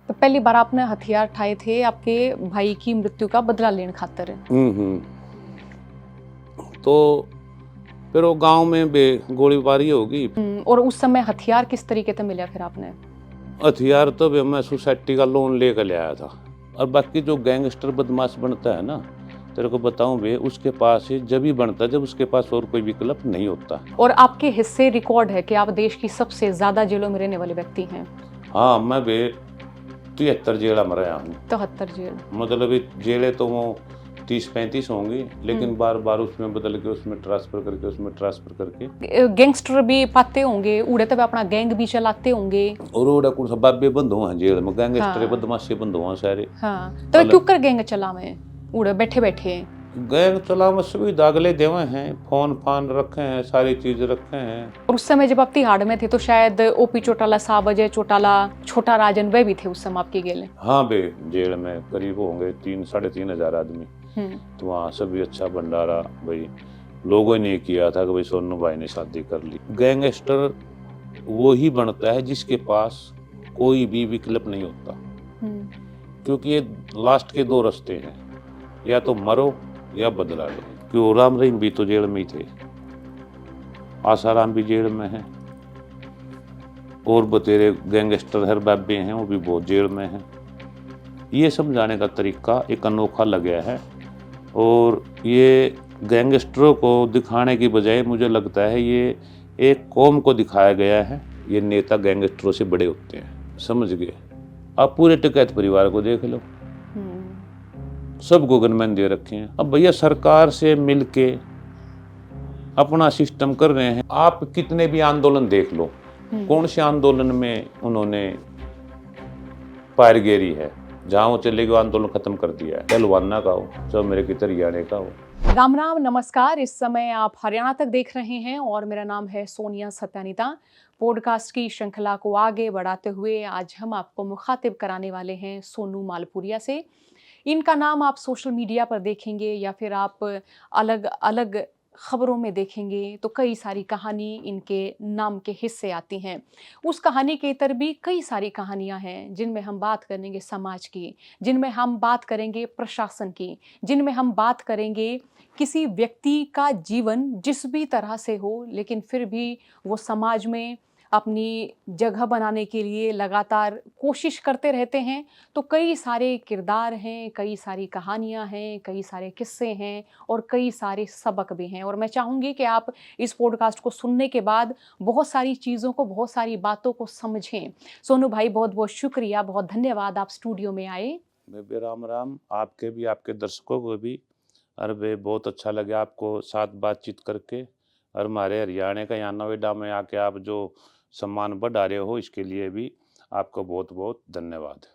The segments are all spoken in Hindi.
तो पहली बार आपने हथियार उठाए थे आपके भाई की मृत्यु का बदला लेने खातिर। तो फिर वो गांव में बे गोलीबारी होगी। और उस समय हथियार किस तरीके से मिला फिर आपने? हथियार तो बे मैं सोसाइटी का लोन लेकर ले आया था। और बाकी जो गैंगस्टर बदमाश बनता है ना, तेरे को बताऊं बे, उसके पास ही जब ही बनता है जब उसके पास और कोई विकल्प नहीं होता। और आपके हिस्से रिकॉर्ड है कि आप देश की सबसे ज्यादा जेलों में रहने वाले व्यक्ति हैं। हाँ, मैं बे 73 जेला में रहा हूँ। 73 जेल। मतलब जेलें तो वो 30-35 होंगी, लेकिन बार बार उसमें बदल के उसमें ट्रांसफर करके गैंगस्टर भी पाते होंगे, उड़े तब अपना गैंग भी चलाते होंगे। और ओड़ा कुछ बाबे बंद हुआ है जेल में, गैंगस्टर हाँ बदमाशी बंद हुआ सारे। हाँ, तो क्यों कर गैंग चला में उड़े बैठे बैठे? गैंग चला में सुविधा अगले देवे हैं, फोन फान रखे हैं, सारी चीज रखे हैं। और उस समय जब आप तिहाड़ में थे तो शायद ओपी चौटाला साहब, अजय चौटाला, छोटा राजन वे भी थे उस समय आपके गेले। हाँ बे, जेल में करीब होंगे 3-3.5 हजार आदमी। तो वहाँ सभी अच्छा भंडारा भाई, लोगों ने किया था कि भाई सोनू भाई ने शादी कर ली। गैंगस्टर वो ही बनता है जिसके पास कोई भी विकल्प नहीं होता, क्योंकि ये लास्ट के दो रास्ते हैं, या तो मरो या बदला लो। क्यों, राम रहीम भी तो जेल में ही थे, आसाराम भी जेल में है, और बतेरे गैंगस्टर हर बाबे हैं वो भी बहुत जेल में हैं। ये समझाने का तरीका एक अनोखा लग गया है, और ये गैंगस्टरों को दिखाने की बजाय मुझे लगता है ये एक कौम को दिखाया गया है। ये नेता गैंगस्टरों से बड़े होते हैं, समझ गए? आप पूरे टिकैत परिवार को देख लो, सबको गनमैन दे रखे हैं। अब भैया सरकार से मिलके अपना सिस्टम कर रहे हैं। आप कितने भी आंदोलन देख लो, कौन से आंदोलन में उन्होंने पायरगेरी है, जहां वो चले गए आंदोलन खत्म कर दिया है, पहलवाना का हो चाहे मेरे की हरियाणा का हो। राम राम नमस्कार। इस समय आप हरियाणा तक देख रहे हैं और मेरा नाम है सोनिया सत्यानीता। पॉडकास्ट की श्रृंखला को आगे बढ़ाते हुए आज हम आपको मुखातिब कराने वाले हैं सोनू मालपुरिया से। इनका नाम आप सोशल मीडिया पर देखेंगे या फिर आप अलग अलग खबरों में देखेंगे तो कई सारी कहानी इनके नाम के हिस्से आती हैं। उस कहानी के इतर भी कई सारी कहानियां हैं जिनमें हम बात करेंगे समाज की, जिनमें हम बात करेंगे प्रशासन की, जिनमें हम बात करेंगे किसी व्यक्ति का जीवन जिस भी तरह से हो लेकिन फिर भी वो समाज में अपनी जगह बनाने के लिए लगातार कोशिश करते रहते हैं। तो कई सारे किरदार हैं, कई सारी कहानियां हैं, कई सारे किस्से हैं और कई सारे सबक भी हैं। और मैं चाहूँगी कि आप इस पॉडकास्ट को सुनने के बाद बहुत सारी चीज़ों को, बहुत सारी बातों को समझें। सोनू भाई बहुत-बहुत शुक्रिया, बहुत धन्यवाद आप स्टूडियो में आए। बेबे राम राम, आपके भी, आपके दर्शकों को भी। अरे बे, बहुत अच्छा लगे आपको साथ बातचीत करके, और हमारे हरियाणा का यहाँ नोएडा में आके आप जो सम्मान बढ़ा रहे हो, इसके लिए भी आपको बहुत बहुत धन्यवाद।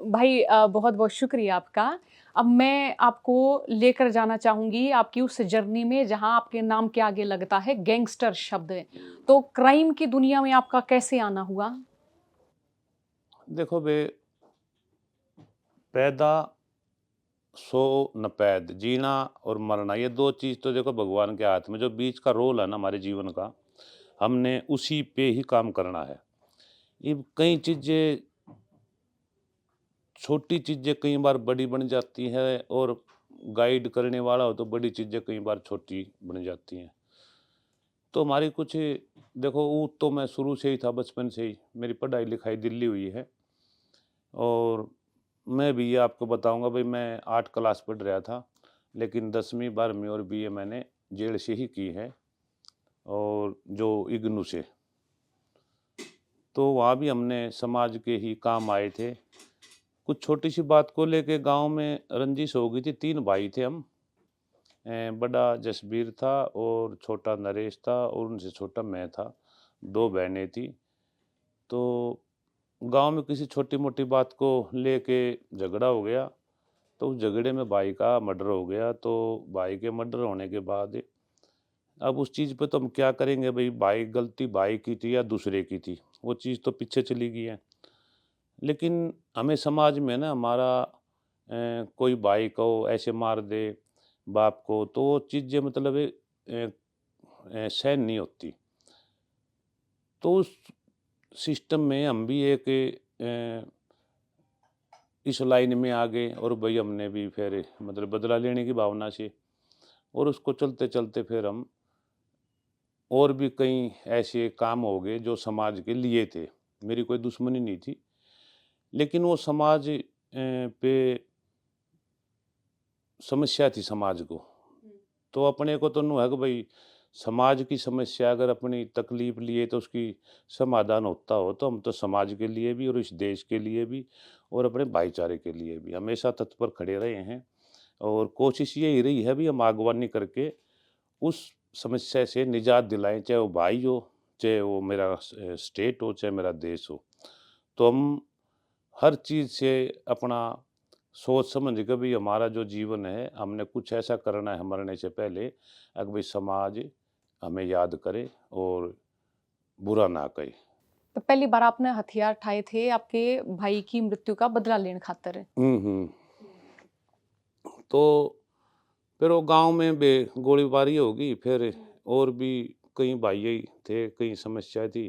भाई बहुत-बहुत शुक्रिया आपका। अब मैं आपको लेकर जाना चाहूँगी आपकी उस जर्नी में जहाँ आपके नाम के आगे लगता है गैंगस्टर शब्द। तो क्राइम की दुनिया में आपका कैसे आना हुआ? देखो बे, पैदा सो न पैद, जीना और मरना, ये दो चीज़ तो देखो भगवान के हाथ में। जो बीच का रोल है ना हमारे जीवन का, हमने उसी पे ही काम करना है। ये कई चीज़ें, छोटी चीज़ें कई बार बड़ी बन जाती है, और गाइड करने वाला हो तो बड़ी चीज़ें कई बार छोटी बन जाती हैं। तो हमारी कुछ, देखो वो तो मैं शुरू से ही था, बचपन से ही मेरी पढ़ाई लिखाई दिल्ली हुई है। और मैं भी ये आपको बताऊंगा भाई, मैं 8 क्लास पढ़ रहा था, लेकिन 10वीं 12वीं और बीए मैंने जेल से ही की है, और जो इग्नू से। तो वहाँ भी हमने समाज के ही काम आए थे। कुछ छोटी सी बात को लेके गांव में रंजिश हो गई थी। 3 भाई थे हम, बड़ा जसबीर था और छोटा नरेश था, और उनसे छोटा मैं था। 2 बहनें थी। तो गांव में किसी छोटी मोटी बात को लेके झगड़ा हो गया, तो उस झगड़े में भाई का मर्डर हो गया। तो भाई के मर्डर होने के बाद अब उस चीज़ पे तो हम क्या करेंगे भाई, भाई गलती भाई की थी या दूसरे की थी, वो चीज़ तो पीछे चली गई है। लेकिन हमें समाज में ना, हमारा कोई भाई को ऐसे मार दे बाप को, तो वो चीज़ें मतलब सहन नहीं होती। तो उस सिस्टम में हम भी एक इस लाइन में आ गए और भाई हमने भी फिर मतलब बदला लेने की भावना से और उसको चलते चलते फिर हम और भी कई ऐसे काम हो गए जो समाज के लिए थे। मेरी कोई दुश्मनी नहीं थी, लेकिन वो समाज पे समस्या थी समाज को। तो अपने को तो नु है कि भाई समाज की समस्या अगर अपनी तकलीफ लिए तो उसकी समाधान होता हो तो हम तो समाज के लिए भी और इस देश के लिए भी और अपने भाईचारे के लिए भी हमेशा तत्पर खड़े रहे हैं। और कोशिश यही रही है भी हम आगवानी करके उस समस्या से निजात दिलाएं, चाहे वो भाई हो, चाहे वो मेरा स्टेट हो, चाहे मेरा देश हो। तो हम हर चीज़ से अपना सोच समझ के भी हमारा जो जीवन है हमने कुछ ऐसा करना है मरने से पहले अगर भाई समाज हमें याद करे और बुरा ना कहे। तो पहली बार आपने हथियार उठाए थे आपके भाई की मृत्यु का बदला लेने खातिर। हम्म। तो फिर वो गांव में बे गोलीबारी होगी फिर और भी कई भाई थे, कई समस्या थी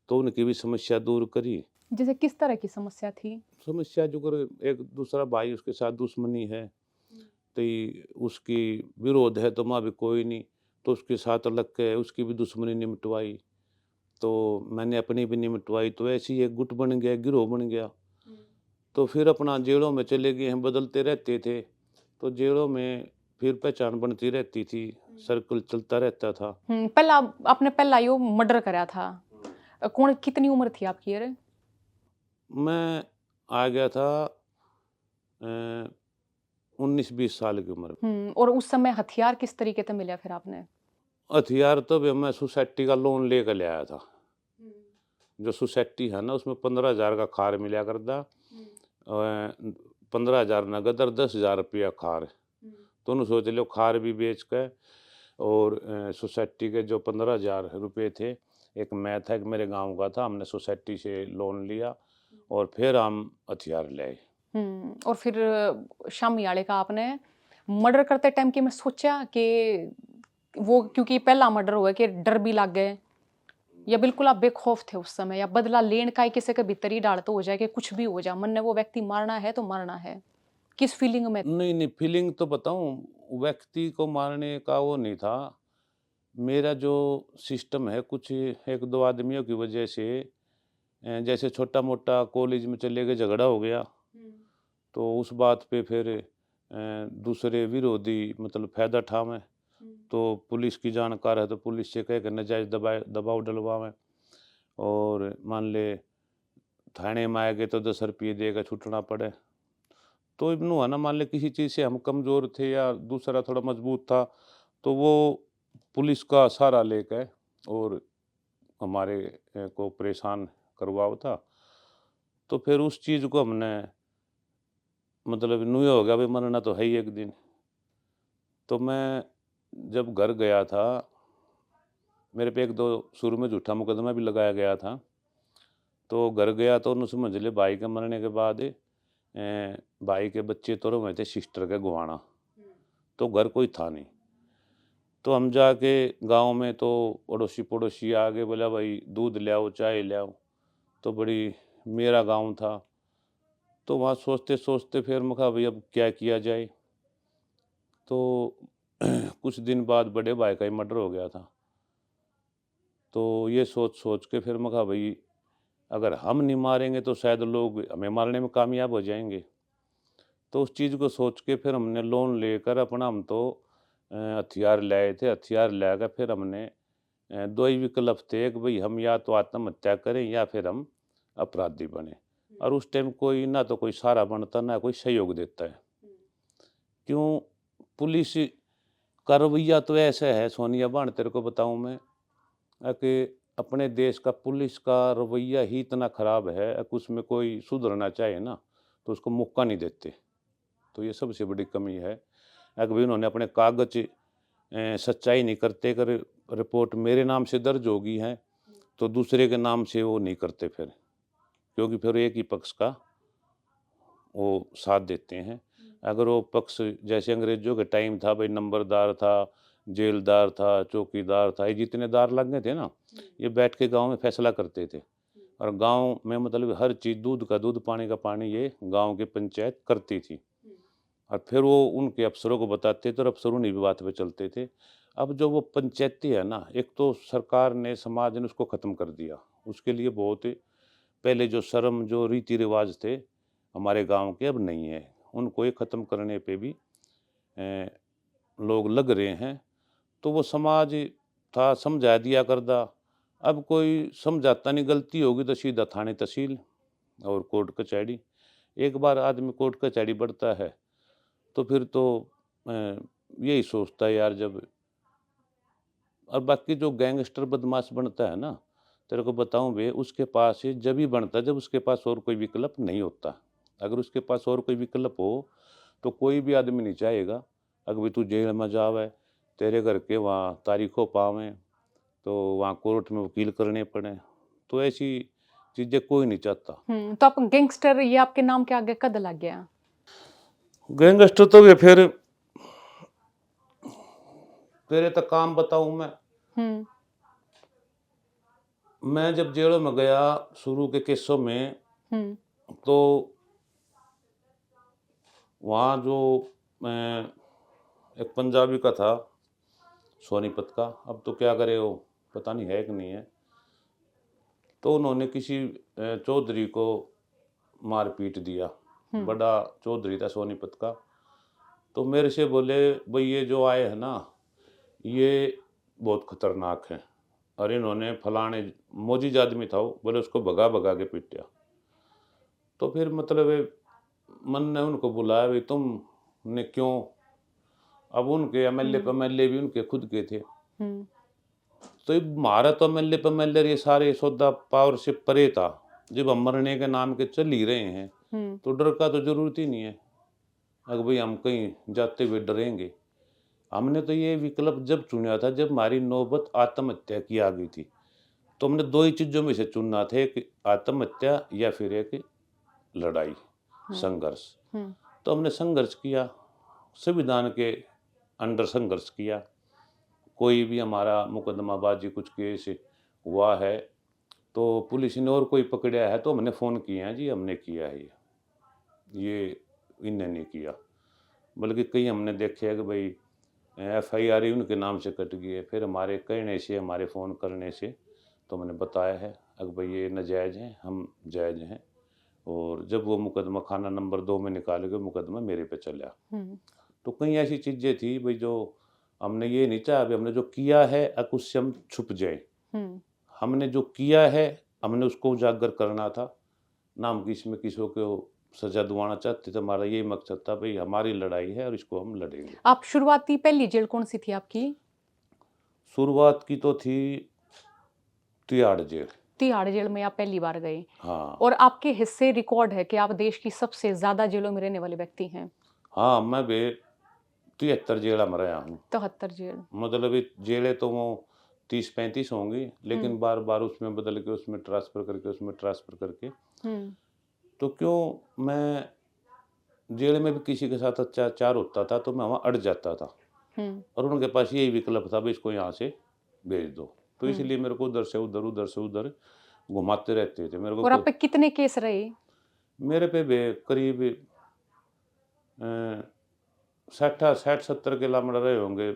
तो उनकी भी समस्या दूर करी। जैसे किस तरह की समस्या थी? समस्या जो कर एक दूसरा भाई उसके साथ दुश्मनी है तो उसकी विरोध है तो वहाँ भी कोई नहीं, तो उसके साथ लग के उसकी भी दुश्मनी निमटवाई। तो मैंने अपनी भी निमटवाई तो ऐसे ही एक गुट बन गया, गिरोह बन गया। तो फिर अपना जेलों में चले गए, हम बदलते रहते थे तो जेलों में फिर पहचान बनती रहती थी, सर्कल चलता रहता था। पहला आपने पहला यो मर्डर करा था। कौन कितनी उम्र थी आपकी ये? मैं आ गया था 19-20 साल की उम्र में। और उस समय हथियार किस तरीके से मिला फिर आपने? हथियार तो भी मैं सोसाइटी का लोन लेकर ले आया था। जो सोसाइटी है ना उसमें 15,000 का खार मिला करता, 15,000 नगद और 10,000 रुपया खार। तो उन्होंने सोच लो खार भी बेच के और सोसाइटी के जो 15,000 रुपये थे, एक मैं था एक मेरे गांव का था, हमने सोसाइटी से लोन लिया और फिर हम हथियार ले आए। और फिर शामी वाले का आपने मर्डर करते टाइम की मैं सोचा कि वो क्योंकि पहला मर्डर हुआ कि डर भी लग गए या बिल्कुल आप बेखौफ थे उस समय या बदला लेन का ही किसी के भीतर ही डाल तो हो जाए कि कुछ भी हो जाए मन ने वो व्यक्ति मारना है तो मारना है। किस फीलिंग में? नहीं नहीं, फीलिंग तो बताऊं, व्यक्ति को मारने का वो नहीं था। मेरा जो सिस्टम है कुछ एक दो आदमियों की वजह से जैसे छोटा मोटा कॉलेज में चले गए झगड़ा हो गया तो उस बात पे फिर दूसरे विरोधी मतलब फायदा उठावें। तो पुलिस की जानकार है तो पुलिस से कह कर नाजायज दबाव डलवावें और मान ले थाने में आए गए तो 10 रुपये देकर छूटना पड़े। तो इब्नू है ना, मान ले किसी चीज़ से हम कमज़ोर थे या दूसरा थोड़ा मजबूत था तो वो पुलिस का सहारा लेकर और हमारे को परेशान करवाओ था। तो फिर उस चीज़ को हमने मतलब न्यू हो गया भाई मरना तो है ही एक दिन। तो मैं जब घर गया था, मेरे पे एक दो शुरू में झूठा मुकदमा भी लगाया गया था। तो घर गया तो उन्होंने समझ ले भाई के मरने के बाद भाई के बच्चे तो रहे थे सिस्टर के गुआना, तो घर कोई था नहीं। तो हम जाके गांव में तो अड़ोसी पड़ोसी आ गए, बोला भाई दूध ले आओ चाय ले आओ। तो बड़ी मेरा गांव था तो वहाँ सोचते सोचते फिर मैं कहा भाई अब क्या किया जाए। तो कुछ दिन बाद बड़े भाई का ही मर्डर हो गया था। तो ये सोच सोच के फिर मैं कहा भाई अगर हम नहीं मारेंगे तो शायद लोग हमें मारने में कामयाब हो जाएंगे। तो उस चीज़ को सोच के फिर हमने लोन लेकर अपना हम तो हथियार लाए थे। हथियार लाकर फिर हमने दो ही विकल्प थे, एक भाई हम या तो आत्महत्या करें या फिर हम अपराधी बने। और उस टाइम कोई ना तो कोई सहारा बनता ना कोई सहयोग देता है। क्यों? पुलिस का रवैया तो ऐसा है सोनिया बहन, तेरे को बताऊं मैं कि अपने देश का पुलिस का रवैया ही इतना खराब है कि उसमें कोई सुधरना चाहे ना तो उसको मौका नहीं देते। तो ये सबसे बड़ी कमी है। अगर भी उन्होंने अपने कागज सच्चाई नहीं करते, कर रिपोर्ट मेरे नाम से दर्ज होगी है तो दूसरे के नाम से वो नहीं करते फिर, क्योंकि फिर एक ही पक्ष का वो साथ देते हैं। अगर वो पक्ष जैसे अंग्रेजों के टाइम था भाई नंबरदार था, जेलदार था, चौकीदार था, ये जितने दार लग गए थे ना ये बैठ के गांव में फैसला करते थे और गांव में मतलब हर चीज़, दूध का दूध, पानी का पानी, ये गांव की पंचायत करती थी। और फिर वो उनके अफसरों को बताते थे और अफसर उन्हीं की बात पे चलते थे। अब जो वो पंचायती है ना, एक तो सरकार ने, समाज ने उसको ख़त्म कर दिया। उसके लिए बहुत पहले जो शर्म, जो रीति रिवाज थे हमारे गांव के, अब नहीं है। उनको ये ख़त्म करने पे भी अ, लोग लग रहे हैं। तो वो समाज था, समझा दिया करदा। अब कोई समझाता नहीं, गलती होगी तो सीधा थाने तहसील और कोर्ट कचहरी। एक बार आदमी कोर्ट कचहरी बढ़ता है तो फिर तो अ, यही सोचता है यार, जब। और बाकी जो गैंगस्टर बदमाश बनता है ना, तेरे को बताऊं बे, उसके पास ये जब ही बनता है जब उसके पास और कोई विकल्प नहीं होता। अगर उसके पास और कोई विकल्प हो तो कोई भी आदमी नहीं चाहेगा अगर भी तू जेल में जावे, तेरे घर के वहाँ तारीखों पावें, तो वहाँ कोर्ट में वकील करने पड़े। तो ऐसी चीज़ें कोई नहीं चाहता। तो आप गैंगस्टर ये आपके नाम के आगे कद लग गया? गैंगस्टर तो वे फिर तेरे तक काम बताऊं हम्म मैं जब जेलों में गया शुरू के केसों में, हम्म तो वहाँ जो एक पंजाबी का था, सोनीपत का, अब तो क्या करे वो, पता नहीं है कि नहीं है। तो उन्होंने किसी चौधरी को मार पीट दिया। हम्म बड़ा चौधरी था सोनीपत का। तो मेरे से बोले, भाई ये जो आए हैं ना, ये बहुत खतरनाक है, और इन्होंने फलाने, मोजीज आदमी था वो, बोले उसको भगा भगा के पीटा। तो फिर मतलब मन ने उनको बुलाया, भाई तुमने क्यों। अब उनके एमएलए भी उनके खुद के थे। हम्म तो ये हमारा तो एमएलए ये सारे सौदा पावर से परे था। जब हम मरने के नाम के चल ही रहे हैं हम्म तो डर का तो जरूरत ही नहीं है। अगर भाई हम कहीं जाते हुए डरेंगे। हमने तो ये विकल्प जब चुना था जब हमारी नौबत आत्महत्या की आ गई थी। तो हमने दो ही चीज़ों में से चुनना था, एक आत्महत्या या फिर एक लड़ाई, हम्म संघर्ष। हम्म तो हमने संघर्ष किया, संविधान के अंडर संघर्ष किया। कोई भी हमारा मुकदमाबाजी कुछ केस हुआ है तो पुलिस ने और कोई पकड़ा है तो हमने फ़ोन किया है, जी हमने किया है ये इनने नहीं किया। बल्कि कई हमने देखे है कि भाई एफआईआर ही उनके नाम से कट गई है। फिर हमारे कहने से, हमारे फ़ोन करने से तो मैंने बताया है अगर भाई ये नाजायज़ हैं, हम जायज़ हैं। और जब वो मुकदमा खाना नंबर 2 में निकाले गए, मुकदमा मेरे पे चला। हम्म तो कई ऐसी चीज़ें थी भाई जो हमने ये नहीं चाहा, अभी हमने जो किया है अब उससे हम छुप जाए। हम्म हमने जो किया है हमने उसको उजागर करना था। ना हम किसी किसी को सजा दिलवाना चाहते थे। हमारा यही मकसद था भाई हमारी लड़ाई है और इसको हम लड़ेंगे। आप शुरुआती पहली जेल कौन सी थी आपकी? शुरुआत की तो थी तिहाड़ जेल। तिहाड़ जेल में आप पहली बार गए हाँ। और आपके हिस्से रिकॉर्ड है कि आप देश की सबसे ज्यादा जेलों में रहने वाले व्यक्ति हैं। हाँ, मैं भी 73 जेल में रहा हूँ। 73 जेल। मतलब ये जेलें तो वो 30-35 होंगी, हम्म लेकिन बार बार उसमें बदल के, उसमें ट्रांसफ़र करके, उसमें ट्रांसफ़र करके। हम्म तो क्यों मैं जेल में भी किसी के साथ अत्याचार होता था तो मैं वहाँ अड़ जाता था। हम्म और उनके पास यही विकल्प था भाई इसको यहाँ से भेज दो। तो हम्म इसलिए मेरे को उधर से उधर, उधर से उधर घुमाते रहते थे। मेरे को और आप पे कितने केस रहे? मेरे पे भी करीब 60-70 के लामड़ रहे होंगे।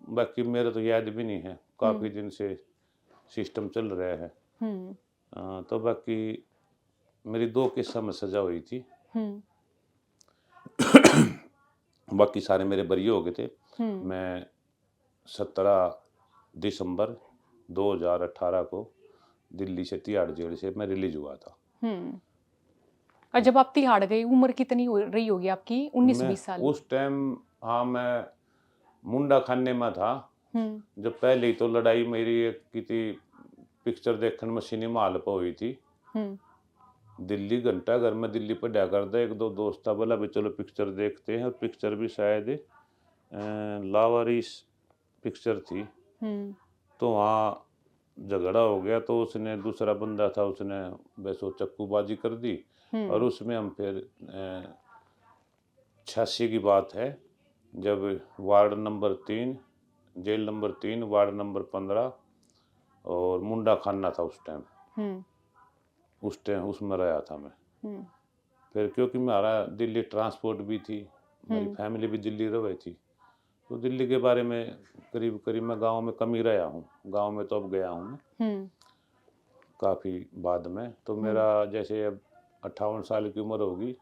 बाकी मेरे तो याद भी नहीं है, काफ़ी हम्म दिन से सिस्टम चल रहा है। हम्म तो बाकी मेरी 2 केसों में सज़ा हुई थी। हम्म बाकी सारे मेरे बरी हो गए थे। हम्म मैं 17 दिसंबर 2018 को दिल्ली से, तिहाड़ जेल से मैं रिलीज़ हुआ था। हम्म और जब आप तिहाड़ गए उम्र कितनी रही होगी आपकी? 19 मैं 20 साल? उस टाइम, हाँ, मैं मुंडा खाने में था। हम्म जब पहले ही तो लड़ाई मेरी एक की थी, पिक्चर देखने में सिनेमा हॉल पर हुई थी। हम्म दिल्ली घंटा घर में दिल्ली पर डा करता, एक दो दोस्त था, बोला भी चलो पिक्चर देखते हैं। और पिक्चर भी शायद लावारिस पिक्चर थी। हम्म तो वहाँ झगड़ा हो गया तो उसने, दूसरा बंदा था, उसने बस वो चक्कूबाजी कर दी। और हम्म उसमें हम फिर 86 की बात है, जब ward number 3, jail number 3, ward number 15 और मुंडा खाना था उस टाइम। हम्म उस टाइम उसमें रहा था मैं। हम्म, फिर क्योंकि हमारा दिल्ली ट्रांसपोर्ट भी थी, मेरी हम्म, फैमिली भी दिल्ली रही थी, तो दिल्ली के बारे में करीब करीब मैं गांव में कम ही रहा हूँ। गांव में तो अब गया हूँ मैं हम्म, काफ़ी बाद में। तो हम्म, मेरा जैसे अब 58 साल की उम्र होगी,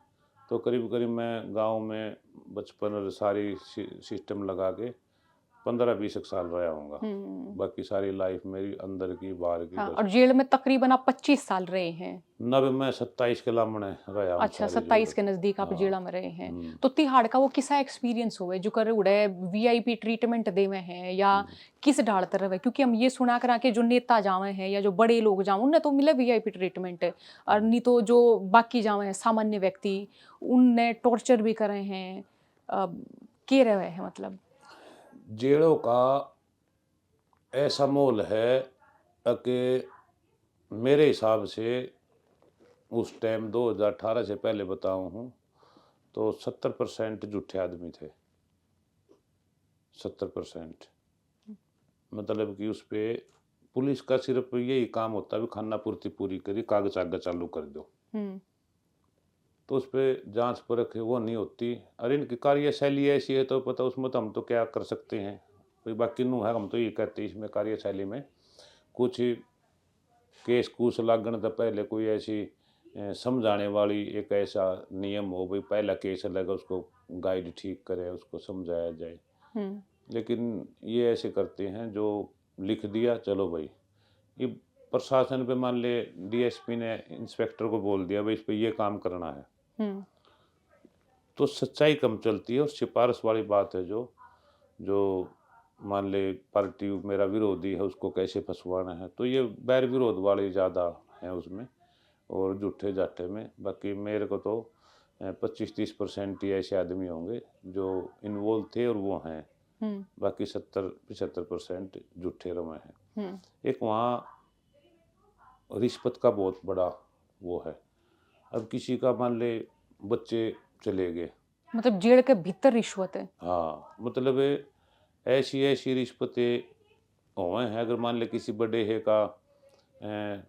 तो करीब करीब मैं गांव में बचपन और सारी सिस्टम लगा के 15-20 एक साल रहा हूँगा। हम्म। बाकी सारी लाइफ मेरी अंदर की बाहर की हाँ, बस। और जेल में तकरीबन आप 25 साल रहे हैं। नब मैं 27 के लामने रहा हूँ अच्छा, सारी जेल। 27 के नज़दीक आप हाँ। जेड़ा में रहे हैं। हम्म, तो तिहाड़ का वो किसा एक्सपीरियंस हुआ है जो कर उड़े वीआईपी ट्रीटमेंट देवे हैं या हम्म। किस ढाल तरफ है? क्योंकि हम ये सुना करा के जो नेता जावे हैं या जो बड़े लोग जावे उन्हें तो मिले वीआईपी ट्रीटमेंट, और नहीं तो जो बाकी जावे हैं सामान्य व्यक्ति उनने टॉर्चर भी करे हैं। अ, के रहे हैं मतलब? जेलों का ऐसा माहौल है कि मेरे हिसाब से उस टाइम 2018 से पहले बताऊं हूँ तो 70% झूठे आदमी थे। 70%। मतलब कि उस पे पुलिस का सिर्फ यही काम होता है, भी खाना पूर्ति पूरी करी, कागज आगे चालू कर दो। हुँ, तो उस पे जांच परख वो नहीं होती। अरे इनकी कार्यशैली ऐसी है तो पता, उसमें तो हम तो क्या कर सकते हैं। कोई बाकी नू है, हम तो ये कहते हैं इसमें कार्यशैली में कुछ केस कूस लागण तो पहले कोई ऐसी समझाने वाली एक ऐसा नियम हो, भाई पहला केस लगा उसको गाइड ठीक करे, उसको समझाया जाए। हुँ, लेकिन ये ऐसे करते हैं जो लिख दिया चलो भाई। ये प्रशासन पे मान ले डीएसपी ने इंस्पेक्टर को बोल दिया भाई इस पे ये काम करना है, हुँ, तो सच्चाई कम चलती है और सिफारिश वाली बात है। जो जो मान ले पार्टी मेरा विरोधी है उसको कैसे फंसवाना है, तो ये बैर विरोध वाले ज़्यादा हैं उसमें और झूठे जाठे में। बाकी मेरे को तो 25-30% ही ऐसे आदमी होंगे जो इन्वॉल्व थे और वो हैं। हुँ, बाकी 70-75% झूठे रवे हैं। हुँ। एक वहाँ रिश्वत का बहुत बड़ा वो है। अब किसी का मान ले बच्चे चले गए, मतलब जेल के भीतर रिश्वत है। हाँ मतलब ऐसी ऐसी रिश्वतें हुए हैं। अगर मान ले किसी बड़े है का अ,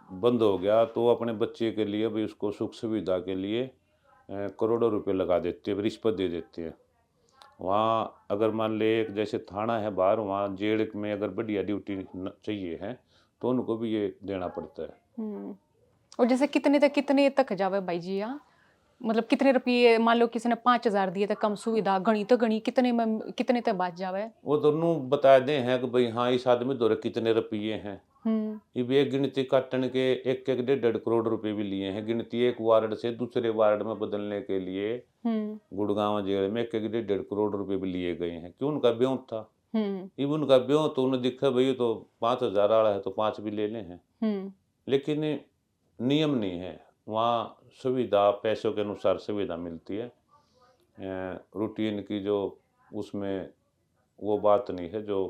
बंद हो गया तो अपने बच्चे के लिए भी उसको सुख सुविधा के लिए करोड़ों रुपए लगा देते हैं, रिश्वत दे देते हैं। वहाँ अगर मान ले एक जैसे थाना है बाहर, वहाँ जेल में अगर बढ़िया ड्यूटी चाहिए है तो उनको भी ये देना पड़ता है। हुँ। और जैसे कितने तक जावे भाई जी यहाँ? मतलब कितने रुपये मान लो किसी ने 5,000 दिए थे कम सुविधा, गणी तो गणी कितने में कितने तक बाच जावे? वो दोनों बता दे हैं कि भाई हाँ इस आदमी दौरे कितने रुपये हैं। हुँ, ये भी एक गिनती काटने के एक एक 1.5 करोड़ रुपए भी लिए हैं। गिनती एक वार्ड से दूसरे वार्ड में बदलने के लिए हुँ, गुड़गांव जेल में एक एक 1.5 करोड़ रुपए भी लिए गए हैं। क्यों? उनका ब्यों था। हुँ, इब उनका ब्यों तो उन्हें दिखा भाई ये तो 5,000 वाला है तो 5 भी ले लें हैं। हुँ, लेकिन नियम नहीं है। वहाँ सुविधा पैसों के अनुसार सुविधा मिलती है। रूटीन की जो उसमें वो बात नहीं है जो,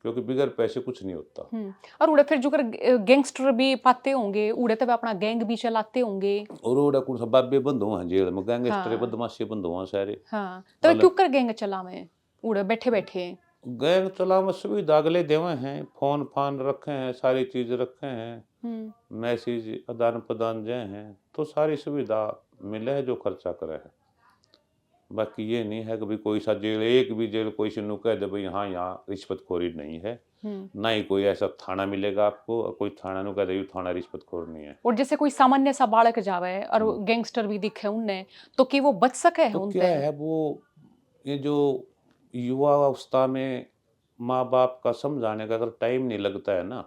क्योंकि बगैर पैसे कुछ नहीं होता। हुँ। और उड़े फिर जो कर गैंगस्टर भी पाते होंगे, उड़े तो वे अपना गैंग भी चलाते होंगे। और ओड़ा कुछ बाबे बंद हुआ हैं जेल में, गैंगस्टर हाँ, बदमाशी बंद हुआ सारे। हाँ। तो वे अल क्यों कर गैंग चलावे? उड़े बैठे-बैठे। गैंग चला में सुविधा अगले देवे हैं, फोन फान रखे हैं, सारी चीज रखे हैं, हुँ, मैसेज आदान प्रदान जय हैं, तो सारी सुविधा मिले है जो खर्चा करे है। बाकी ये नहीं है कि भाई कोई सा जेल, एक भी जेल कोई से नु कह दे भाई हाँ यहाँ रिश्वतखोरी नहीं है। हुँ। ना ही कोई ऐसा थाना मिलेगा आपको, और कोई थाना नु कह दे ये थाना रिश्वतखोर नहीं है। और जैसे कोई सामान्य सा बालक जावे और वो हम्म। गैंगस्टर भी दिखे उनने, तो कि वो बच सके है तो क्या उनते? है वो, ये जो युवा अवस्था में माँ बाप का समझाने का अगर टाइम नहीं लगता है ना,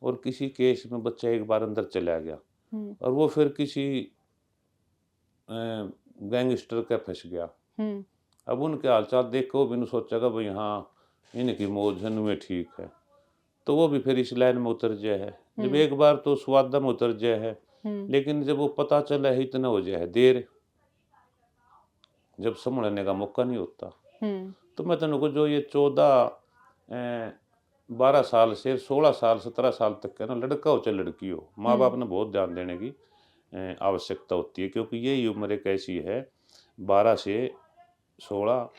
और किसी केस में बच्चा एक बार अंदर चला गया हुँ, और वो फिर किसी गैंगस्टर का फंस गया, हुँ, अब उनके हालचाल देख के वो भी नहीं सोचेगा भाई हाँ इनकी मौज है नुए ठीक है, तो वो भी फिर इस लाइन में उतर जाए है। जब हुँ, एक बार तो स्वाद में उतर जाए है, हुँ, लेकिन जब वो पता चला है इतना हो जाए है देर, जब संभलने का मौका नहीं होता। हुँ, तो मैं तेन को जो ये 12 साल से 16 साल 17 साल तक का ना, लड़का हो चाहे लड़की हो, माँ हुँ, बाप ने बहुत ध्यान देने की आवश्यकता होती है, क्योंकि यही उम्र एक ऐसी है 12 से 16,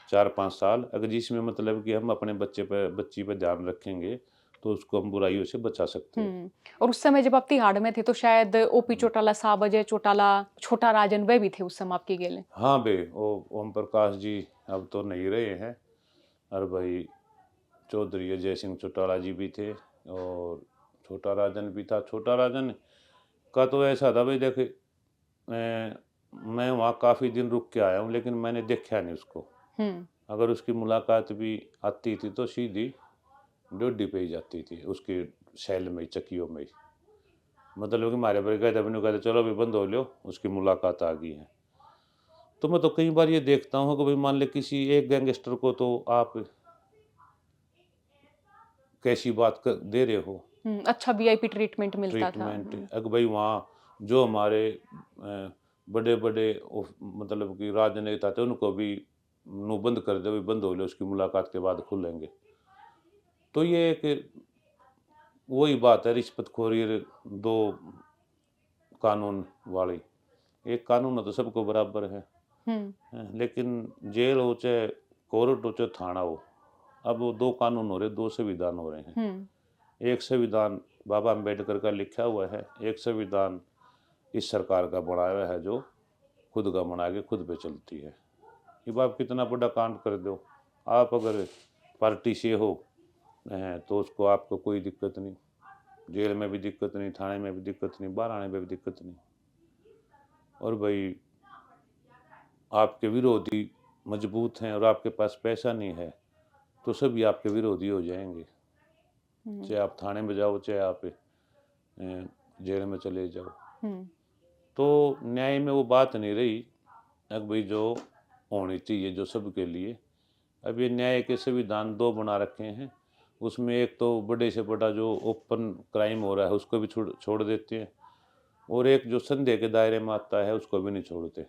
4-5 साल, अगर जिसमें मतलब कि हम अपने बच्चे पे बच्ची पे ध्यान रखेंगे तो उसको हम बुराइयों से बचा सकते हैं। और उस समय जब आप तिहाड़ में थे तो शायद ओपी चौटाला साहब, अजय चौटाला, छोटा राजन वे भी थे उस समय आपके गेले। हाँ बे, वो ओम प्रकाश जी अब तो नहीं रहे हैं, और भाई चौधरी अजय सिंह चौटाला जी भी थे, और छोटा राजन भी था। छोटा राजन का तो ऐसा था भाई, देखे मैं वहाँ काफ़ी दिन रुक के आया हूँ, लेकिन मैंने देखा नहीं उसको। अगर उसकी मुलाकात भी आती थी तो सीधी ड्यूटी पे ही जाती थी, उसकी शैल में, चक्कियों में ही। मतलब कि हमारे पर कहते अपने कहते चलो अभी बंद हो लो, उसकी मुलाकात आ गई है। तो मैं तो कई बार ये देखता हूँ कि भाई मान ले किसी एक गैंगस्टर को तो आप कैसी बात दे रहे हो, अच्छा वीआईपी ट्रीटमेंट मिलता था। ट्रीटमेंट। अगर भाई वहाँ जो हमारे बड़े बड़े मतलब कि राजनेता थे उनको भी नु बंद कर दे, बंद हो लो, उसकी मुलाकात के बाद खुलेंगे। तो ये एक वही बात है, रिश्वतखोरी दो कानून वाली। एक कानून हो तो सबको बराबर है, लेकिन जेल हो चाहे कोर्ट हो चाहे थाना हो, अब वो दो कानून हो रहे, दो संविधान हो रहे हैं। एक संविधान बाबा अम्बेडकर का लिखा हुआ है, एक संविधान इस सरकार का बनाया हुआ है, जो खुद का बना के खुद पे चलती है। कि आप कितना बड़ा कांड कर दो, आप अगर पार्टी से हो तो उसको आपको कोई दिक्कत नहीं, जेल में भी दिक्कत नहीं, थाने में भी दिक्कत नहीं, बाहर आने में भी दिक्कत नहीं। और भाई आपके विरोधी मजबूत हैं और आपके पास पैसा नहीं है तो सभी आपके विरोधी हो जाएंगे, चाहे आप थाने में जाओ चाहे आप जेल में चले जाओ। तो न्याय में वो बात नहीं रही अब भाई जो होनी चाहिए जो सबके लिए। अब ये न्याय के संविधान दो बना रखे हैं, उसमें एक तो बड़े से बड़ा जो ओपन क्राइम हो रहा है उसको भी छोड़ देते हैं, और एक जो संदेह के दायरे में आता है उसको भी नहीं छोड़ते।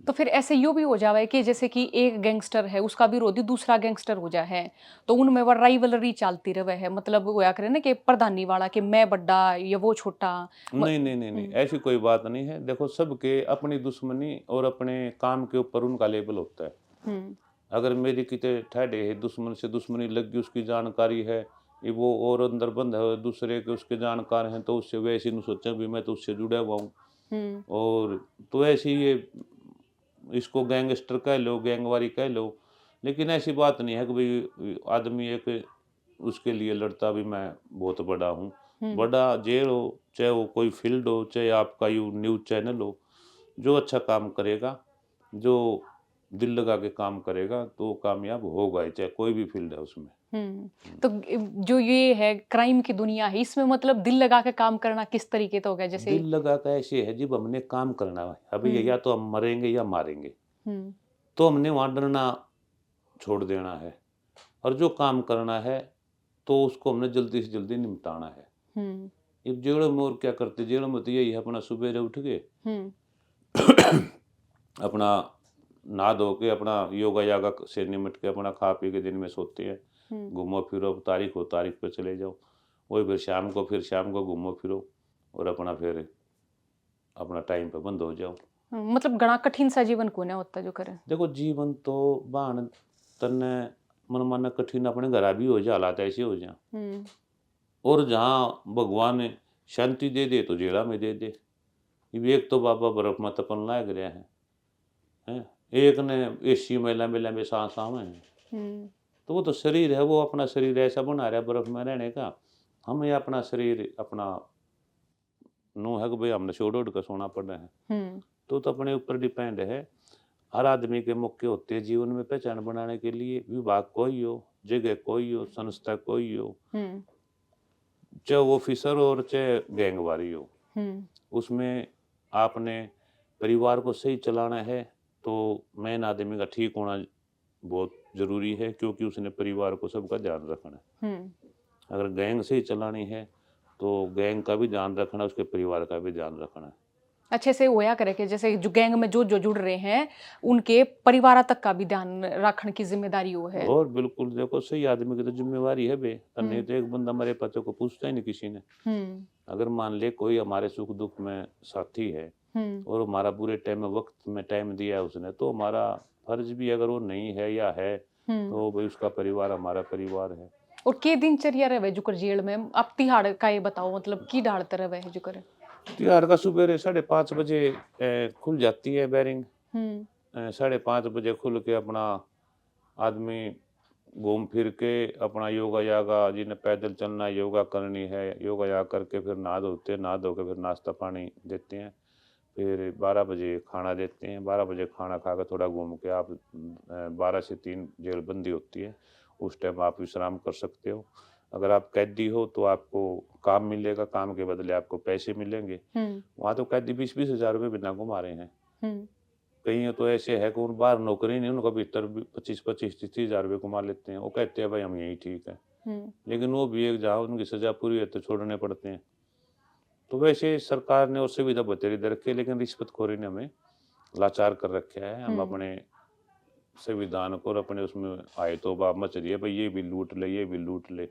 तो फिर ऐसे यूँ भी हो जावे कि जैसे कि एक गैंगस्टर है, उसका विरोधी दूसरा गैंगस्टर हो जा है, तो उनमें वो राइवलरी चलती रहे है, मतलब होया करे ना कि प्रधानी वाला कि मैं बड़ा या वो छोटा। नहीं नहीं नहीं नहीं, ऐसी कोई बात नहीं है। देखो सबके अपनी दुश्मनी और अपने काम के ऊपर उनका लेबल होता है। अगर मेरी कितने ठहरे है दुश्मन से दुश्मनी लग गई, उसकी जानकारी है ये वो और अंदर बंद है, दूसरे के उसके जानकार हैं तो उससे वैसे नहीं सोचा भी मैं तो उससे जुड़ा हुआ हूँ। और तो ऐसे ही ये इसको गैंगस्टर कह लो, गैंगवारी कह लो, लेकिन ऐसी बात नहीं है कि भाई आदमी एक उसके लिए लड़ता भी मैं बहुत बड़ा हूँ। बड़ा जेल हो चाहे वो कोई फील्ड हो चाहे आपका यू न्यूज़ चैनल हो, जो अच्छा काम करेगा, जो दिल लगा के काम करेगा तो वो कामयाब होगा ही, चाहे कोई भी फील्ड है उसमें। तो जो ये है क्राइम की दुनिया है, इसमें मतलब दिल लगा के काम करना किस तरीके का हो गया जैसे? दिल लगा कर ऐसे है जब हमने काम करना है, अभी या तो हम मरेंगे या मारेंगे, तो हमने वहाँ डरना छोड़ देना है, और जो काम करना है तो उसको हमने जल्दी से जल्दी निपटाना है। ये जेलों में और क्या करते, जेलों में तो यही है अपना सुबह उठ के अपना नहा धो के अपना योगा यागा से निमट के अपना खा पी के दिन में सोते हैं, घूमो फिरो, तारीख हो तारीख पे चले जाओ, वही फिर शाम को घूमो फिरो और अपना फिर अपना टाइम पे बंद हो जाओ। मतलब घना कठिन सा जीवन को ना होता जो करे। देखो जीवन तो बाण तन्ने मन माना कठिन अपने घरा भी हो जा, हालात ऐसे हो जा, और जहाँ भगवान शांति दे दे तो जेला में दे दे। एक तो बाबा बर्फ में तपन लाग रहा है, एक ने एसी में लंबे लंबे सांस आवे हैं। तो वो तो शरीर है, वो अपना शरीर ऐसा बना रहा है बर्फ में रहने का, हमें अपना शरीर अपना नो है कि भाई हमने छोड़ उड़ कर सोना पड़ रहा है। तो अपने ऊपर डिपेंड है। हर आदमी के मौके होते हैं जीवन में पहचान बनाने के लिए, विभाग कोई हो, जगह कोई हो, संस्था कोई हो, चाहे वो ऑफिसर हो और चाहे गैंगवारी हो, उसमें आपने परिवार को सही चलाना है तो मेन आदमी का ठीक होना बहुत जरूरी है, क्योंकि उसने परिवार को सबका ध्यान रखना है। अगर गैंग से ही चलानी है तो गैंग का भी ध्यान रखना, उसके परिवार का भी ध्यान रखना है। अच्छे से होया करे कि जैसे जो गैंग में जो जुड़ रहे हैं उनके परिवार तक का भी ध्यान रखने की जिम्मेदारी वो है। और बिल्कुल देखो सही आदमी की तो जिम्मेवारी है बे, नहीं तो एक बंदा हमारे पति को पूछता ही नहीं किसी ने। अगर मान ले कोई हमारे सुख दुख में साथी है और हमारा बुरे टाइम में वक्त में टाइम दिया है उसने, तो हमारा फर्ज भी अगर वो नहीं है या है तो भाई उसका परिवार हमारा परिवार है। और के दिनचर्या रहे जुकर जेल में अब तिहाड़ का ये बताओ मतलब की डालते रहे है जुकर। तिहाड़ का सुबह 5:30 बजे खुल जाती है बैरिंग। हम्म 5:30 बजे खुल के अपना आदमी घूम फिर के अपना योगा यागा, जिन्हें पैदल चलना है, योगा करनी है, योगा यागा करके फिर नहा धो के फिर नाश्ता पानी देते हैं। फिर 12 बजे खाना देते हैं। 12 बजे खाना खा कर थोड़ा घूम के आप 12 से 3 जेल बंदी होती है, उस टाइम आप विश्राम कर सकते हो। अगर आप कैदी हो तो आपको काम मिलेगा, काम के बदले आपको पैसे मिलेंगे। वहाँ तो कैदी 20-20 हज़ार रुपये बिना घुमा रहे हैं। हम्म कई तो ऐसे है कि उन बाहर नौकरी नहीं, उनका भीतर 25-25-30 हज़ार रुपये कमा लेते हैं। वो कहते हैं भाई हम यही ठीक है, लेकिन वो भी एक जहाँ उनकी सजा पूरी है तो छोड़ने पड़ते हैं। तो वैसे सरकार ने और सुविधा बतेरी दे रखी है, लेकिन रिश्वतखोरी ने हमें लाचार कर रखा है। हम अपने संविधान को और अपने उसमें आए तो बाप मच रही है भाई, ये भी लूट ले, ये भी लूट ले।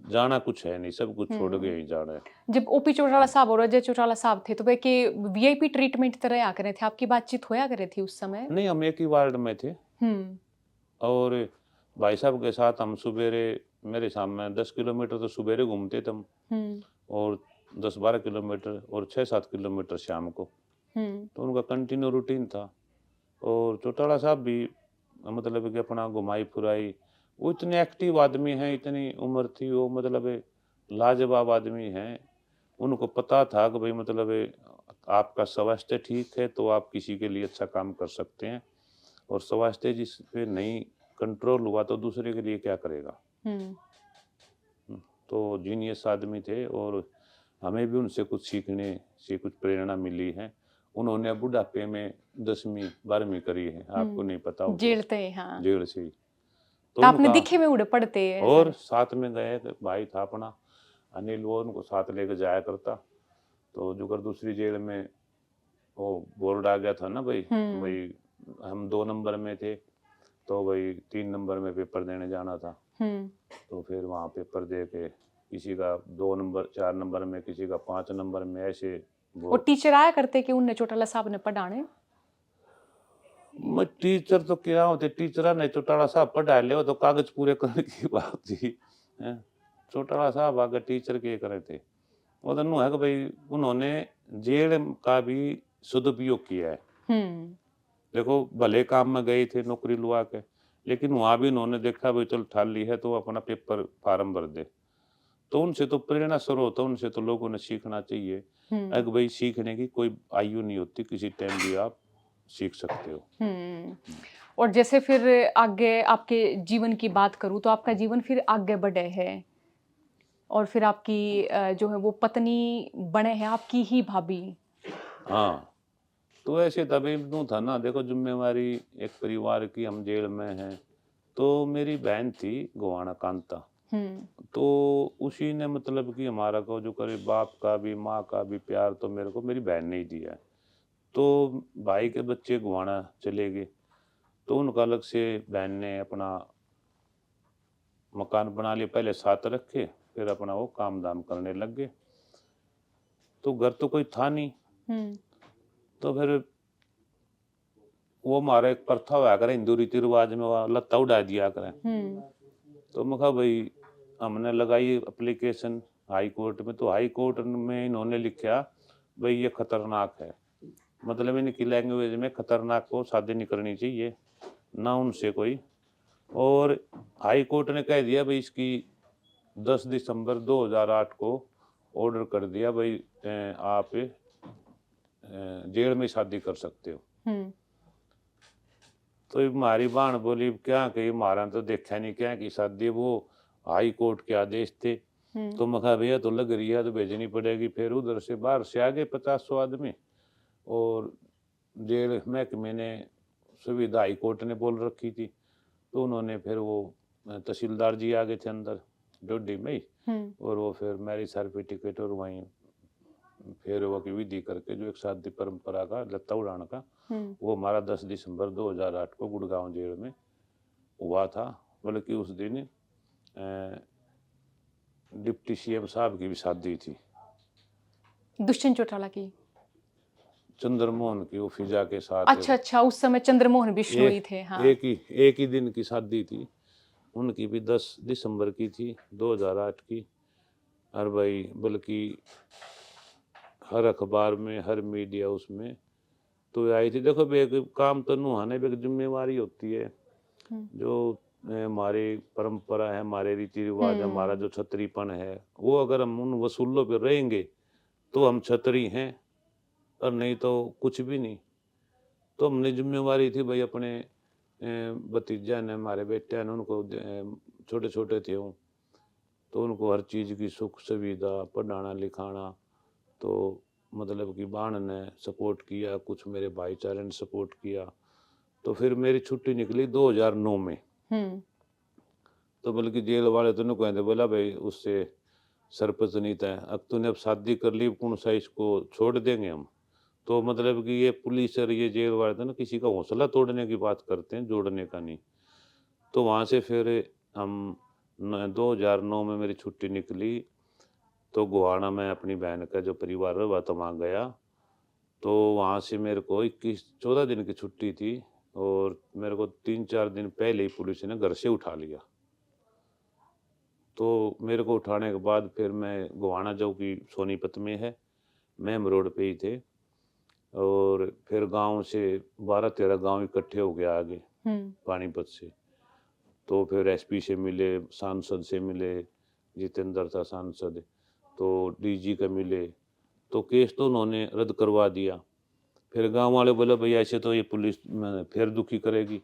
जाना कुछ है नहीं, सब कुछ छोड़ के ही जाना है। जब ओपी चौटाला साहब और अजय चौटाला साहब थे तो वे के वीआईपी ट्रीटमेंट तरह आ करे थे, आपकी बातचीत होया करे थी उस समय। नहीं, हम एक ही वार्ड में थे हम्म और भाई साहब के साथ हम सुबेरे, मेरे सामने 10 किलोमीटर तो सुबेरे घूमते थे हम, हम्म और 10-12 किलोमीटर और 6-7 किलोमीटर शाम को। तो उनका कंटिन्यू रूटीन था। और चौटाला साहब भी मतलब कि अपना घुमाई फुराई, वो इतने एक्टिव आदमी हैं, इतनी उम्र थी वो, मतलब लाजवाब आदमी हैं। उनको पता था कि भाई मतलब आपका स्वास्थ्य ठीक है तो आप किसी के लिए अच्छा काम कर सकते हैं, और स्वास्थ्य जिस पे नहीं कंट्रोल हुआ तो दूसरे के लिए क्या करेगा। तो जीनियस आदमी थे और हमें भी उनसे कुछ सीखने से कुछ प्रेरणा मिली है। उन्होंने बुढ़ापे में 10वीं 12वीं करी है, आपको नहीं पता हो तो, जेल थे हाँ। जेल से ही। तो तो आपने उनका दिखे में उड़े पड़ते हैं और ऐसा। साथ में गए, तो भाई था अपना अनिल, वो उनको साथ लेकर जाया करता। तो जो कर दूसरी जेल में वो बोर्ड आ गया था ना भाई, भाई हम 2 नंबर में थे तो भाई 3 नंबर में पेपर देने जाना था। तो फिर वहाँ पेपर दे के किसी का 2 नंबर 4 नंबर में, किसी का 5 नंबर में, ऐसे वो वो टीचर आया करते कि उनने चौटाला साहब ने पढ़ाने। मैं टीचर तो क्या होते, टीचर ने चौटाला साहब पढ़ा ले, वो तो कागज पूरे करने की बात थी हैं। चौटाला साहब आगे टीचर के करे थे, वो तो नु है कि भाई उन्होंने जेल का भी सदुपयोग किया है। देखो भले काम में गए थे नौकरी लुआ के, लेकिन वहां भी उन्होंने देखा भाई चल ठाली है तो अपना पेपर फार्म भर दे। तो उनसे तो प्रेरणा स्रोत है, उनसे तो लोगों ने सीखना चाहिए। अगर भाई सीखने की कोई आयु नहीं होती, किसी टाइम भी आप सीख सकते हो। और जैसे फिर आगे आपके जीवन की बात करूं तो आपका जीवन फिर आगे बढ़े है और फिर आपकी जो है वो पत्नी बने हैं आपकी ही भाभी। हाँ, तो ऐसे तभी यूँ था ना, देखो ज़िम्मेवारी एक परिवार की, हम जेल में हैं। तो मेरी बहन थी गोवाना कांता, तो उसी ने मतलब कि हमारा को जो करे बाप का भी माँ का भी प्यार तो मेरे को मेरी बहन ने ही दिया है। तो भाई के बच्चे गोवाना चले गए, तो उनका अलग से बहन ने अपना मकान बना लिया, पहले साथ रखे फिर अपना वो काम धाम करने लग गए। तो घर तो कोई था नहीं, तो फिर वो हमारा एक प्रथा हुआ करे हिंदू रीति रिवाज में, वह लत्ता उड़ा दिया करें। तो मैं कहा भाई, हमने लगाई एप्लीकेशन हाई कोर्ट में, तो हाई कोर्ट में इन्होंने लिखा भाई ये खतरनाक है, मतलब इनकी लैंग्वेज में खतरनाक को शादी नहीं करनी चाहिए ना उनसे कोई। और हाई कोर्ट ने कह दिया भाई इसकी 10 दिसंबर 2008 को ऑर्डर कर दिया भाई आप जेल में शादी कर सकते हो। तो हमारी बहन बोली क्या कही, हमारा तो देखा नहीं क्या की शादी, वो हाई कोर्ट के आदेश थे। तो मैं कहा भैया तो लग रही है तो भेजनी पड़ेगी। फिर उधर से बाहर से आ गए 50-100 आदमी, और जेल महकमे ने सुविधा हाई कोर्ट ने बोल रखी थी, तो उन्होंने फिर वो तहसीलदार जी आ गए थे अंदर डोडी में ही, और वो फिर मैरिज सर्टिफिकेट और वहीं फिर वो की विधि करके जो एक शादी परंपरा का लत्ता उड़ाने का, वो हमारा 10 दिसंबर 2008 को गुड़गांव जेल में हुआ था। बल्कि उस दिन डिप्टी सीएम साहब की भी शादी थी, दुष्यंत चौटाला की। चंद्रमोहन की, वो फिजा के साथ। अच्छा अच्छा, उस समय चंद्रमोहन बिश्नोई थे हाँ। एक ही दिन की शादी थी उनकी भी 10 दिसंबर की थी 2008 की। और भाई बल्कि हर अखबार में, हर मीडिया उसमें तो आई थी। देखो बे एक काम तो नुहाने बे एक जिम्मेवारी होती है। हुँ। जो हमारी परंपरा है, हमारे रीति रिवाज, हमारा हुँ। जो क्षत्रियपन है, वो अगर हम उन वसूलों पे रहेंगे तो हम क्षत्रिय हैं, और नहीं तो कुछ भी नहीं। तो हमने जिम्मेवारी थी भाई अपने भतीजा ने, हमारे बेटे ने, उनको छोटे छोटे थे वो, तो उनको हर चीज़ की सुख सुविधा, पढ़ाना लिखाना। तो मतलब कि बाण ने सपोर्ट किया, कुछ मेरे भाईचारे ने सपोर्ट किया। तो फिर मेरी छुट्टी निकली 2009 में। हुँ। तो बल्कि जेल वाले तो नहीं कहते, बोला भाई उससे सरपंच नहीं था, अब तूने अब शादी कर ली, कौन सा इसको छोड़ देंगे हम। तो मतलब कि ये पुलिस और ये जेल वाले थे ना, किसी का हौसला तोड़ने की बात करते हैं, जोड़ने का नहीं। तो वहाँ से फिर हम 2009 में मेरी छुट्टी निकली, तो गोहाना में अपनी बहन का जो परिवार है वह तो वहाँ गया। तो वहाँ से मेरे को 21-14 दिन की छुट्टी थी, और मेरे को 3-4 दिन पहले ही पुलिस ने घर से उठा लिया। तो मेरे को उठाने के बाद फिर मैं गोहाना जो कि सोनीपत में है, मेम रोड पे ही थे, और फिर गांव से 12-13 गांव इकट्ठे हो गए आगे हुँ। पानीपत से। तो फिर एसपी से मिले, सांसद से मिले, जितेंद्र था सांसद, तो डीजी का मिले। तो केस तो उन्होंने रद्द करवा दिया। फिर गांव वाले बोले भाई ऐसे तो ये पुलिस में फिर दुखी करेगी,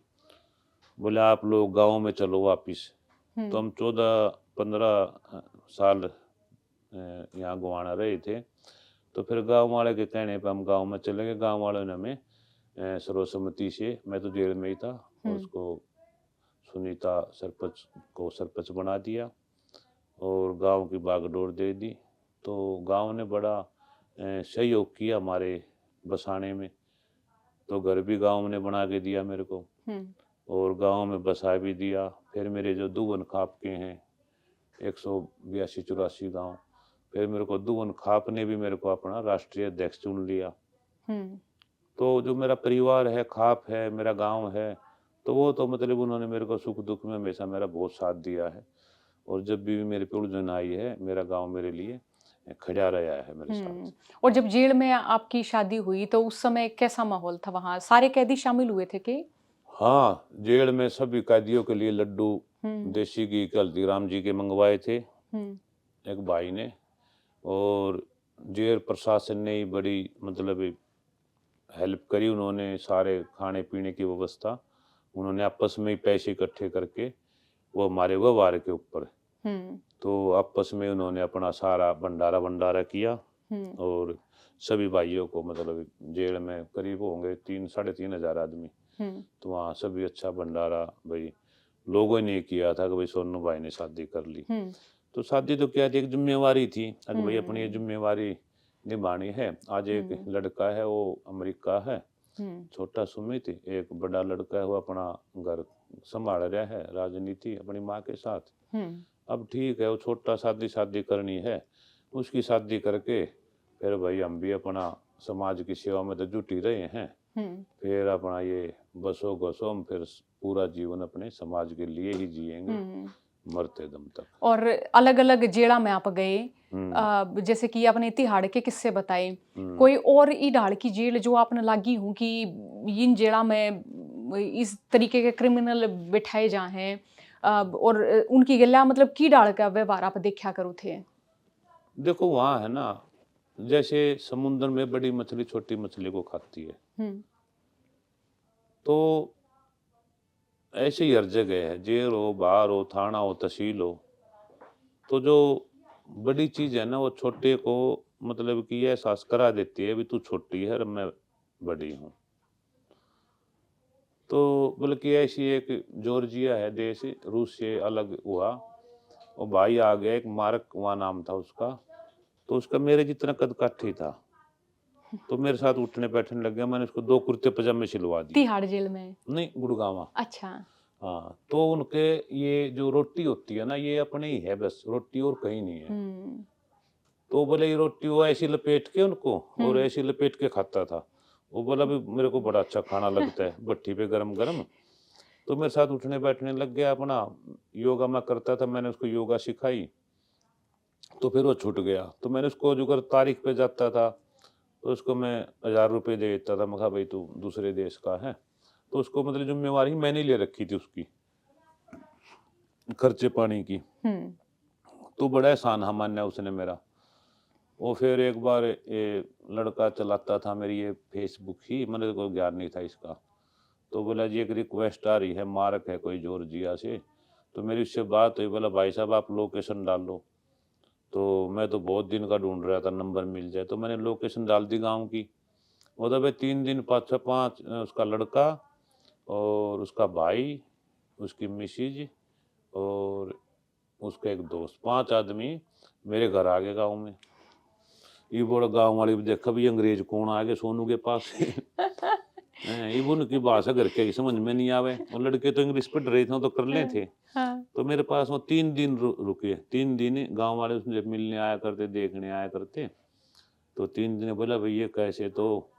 बोले आप लोग गांव में चलो वापिस। तो हुँ। हम 14-15 साल यहाँ गोवाना रहे थे। तो फिर गांव वाले के कहने पे हम गांव में चले गए। गांव वालों ने हमें सर्वसम्मति से, मैं तो जेल में ही था, हुँ। उसको सुनीता सरपंच को सरपंच बना दिया, और गांव की बागडोर दे दी। तो गांव ने बड़ा सहयोग किया हमारे बसाने में। तो घर भी गांव ने बना के दिया मेरे को, हुँ। और गांव में बसा भी दिया। फिर मेरे जो दुगन खाप के हैं 182-84 गांव, फिर मेरे को दुगन खाप ने भी मेरे को अपना राष्ट्रीय अध्यक्ष चुन लिया। हुँ। तो जो मेरा परिवार है, खाप है, मेरा गांव है, तो वो तो मतलब उन्होंने मेरे को सुख दुख में हमेशा मेरा बहुत साथ दिया है। और जब भी मेरे पे उलझन आई है, मेरा गांव मेरे लिए खड़ा रहा है मेरे साथ। हुँ। और जब जेल में आपकी शादी हुई तो उस समय कैसा माहौल था वहाँ? सारे कैदी शामिल हुए थे कि? हाँ, जेल में सभी कैदियों के लिए लड्डू हुँ। देसी घी के हल्दीराम जी के मंगवाए थे हुँ। एक भाई ने। और जेल प्रशासन ने ही बड़ी मतलब हेल्प करी, उन्होंने सारे खाने पीने की व्यवस्था, उन्होंने आपस में ही पैसे इकट्ठे करके, वो हमारे व्यवहार के ऊपर, हुँ। तो आपस में उन्होंने अपना सारा भंडारा भंडारा किया। हुँ। और सभी भाइयों को मतलब जेल में करीब होंगे 3-3.5 हज़ार आदमी, हुँ। तो वहाँ सभी अच्छा भंडारा भाई लोगों ने किया था कि भाई सोनू भाई ने शादी कर ली। हुँ। तो शादी तो क्या थी, एक जिम्मेवारी थी कि भाई अपनी ये हुँ। जिम्मेवारी निभानी है। आज एक हुँ। लड़का है वो अमेरिका है, हुँ। छोटा सुमित, एक बड़ा लड़का है वो अपना घर संभाल रहा है, राजनीति अपनी माँ के साथ। हुँ। अब ठीक है, वो छोटा शादी शादी करनी है, उसकी शादी करके फिर भाई हम भी अपना समाज की सेवा में तो जुट ही रहे हैं। हुँ। फिर अपना ये बसो घसो हम फिर पूरा जीवन अपने समाज के लिए ही जिएंगे, हुँ। मरते दम तक। और अलग-अलग जेड़ा में आप गए हम्म। जैसे कि आपने तिहाड़ के किस्से बताए। हम्म। कोई और इडाड़ की जेल जो आपने लागी हूँ कि इन जेड़ा में इस तरीके के क्रिमिनल बिठाए जा हैं और उनकी गल्ला मतलब की डाल का व्यवहार आप देखा करो थे? देखो वहाँ है ना, जैसे समुद्र में बड़ी मछली छोटी मछली को खाती है, हुँ। तो ऐसे ही हर जगह है, जेल हो, बाहर हो, थाना हो, तहसील हो। तो जो बड़ी चीज है ना, वो छोटे को मतलब कि ये एहसास करा देती है भी तू छोटी है और मैं बड़ी हूँ। तो बल्कि ऐसी एक जॉर्जिया है देश, रूस से अलग हुआ, और भाई आ गया, एक मार्क वहाँ नाम था उसका। तो उसका मेरे जितना कद काठी था, तो मेरे साथ उठने बैठने लग गया। मैंने उसको 2 कुर्ते पजामे सिलवा दिए। तिहाड़ जेल में? नहीं, गुड़गांव। अच्छा। हाँ, तो उनके ये जो रोटी होती है ना, ये अपने ही है, बस रोटी और कहीं नहीं है। हुँ। तो बोले ये रोटी वो ऐसी लपेट के उनको, और हुँ। ऐसी लपेट के खाता था। वो बोला भी मेरे को बड़ा अच्छा खाना लगता है, भट्ठी पे गरम गरम। तो मेरे साथ उठने बैठने लग गया अपना। योगा मैं करता था, मैंने उसको योगा सिखाई, तो फिर वो छूट गया। तो मैंने उसको जो अगर तारीख पे जाता था तो उसको मैं 1000 रुपये दे देता था। मैं कहा भाई तू दूसरे देश का है, तो उसको मतलब जिम्मेवारी मैंने ले रखी थी उसकी, खर्चे पानी की। हम्म। तो बड़ा एहसान हाँ माना उसने मेरा। वो फिर एक बार ये लड़का चलाता था मेरी ये फेसबुक ही, मेरे को ज्ञान नहीं था इसका। तो बोला जी एक रिक्वेस्ट आ रही है, मार्क है कोई जॉर्जिया से। तो मेरी उससे बात हुई, बोला भाई साहब आप लोकेशन डाल लो। तो मैं तो बहुत दिन का ढूंढ रहा था नंबर मिल जाए, तो मैंने लोकेशन डाल दी गांव की। वो तो भाई 3 दिन 5 उसका लड़का और उसका भाई, उसकी मिसिज और उसका एक दोस्त, 5 आदमी मेरे घर आ गए गाँव में। ये बड़ा गाँव वाले भी देखा भी अंग्रेज कौन आ गए सोनू के पास से। ये उनकी भाषा घर के समझ में नहीं आवे, और लड़के तो इंग्लिश पढ़ रहे थे तो कर ले थे। हाँ। तो मेरे पास वो 3 दिन रुके। 3 दिन गांव वाले उसमें मिलने आया करते, देखने आया करते। तो 3 दिन बोला भाई ये कैसे, तो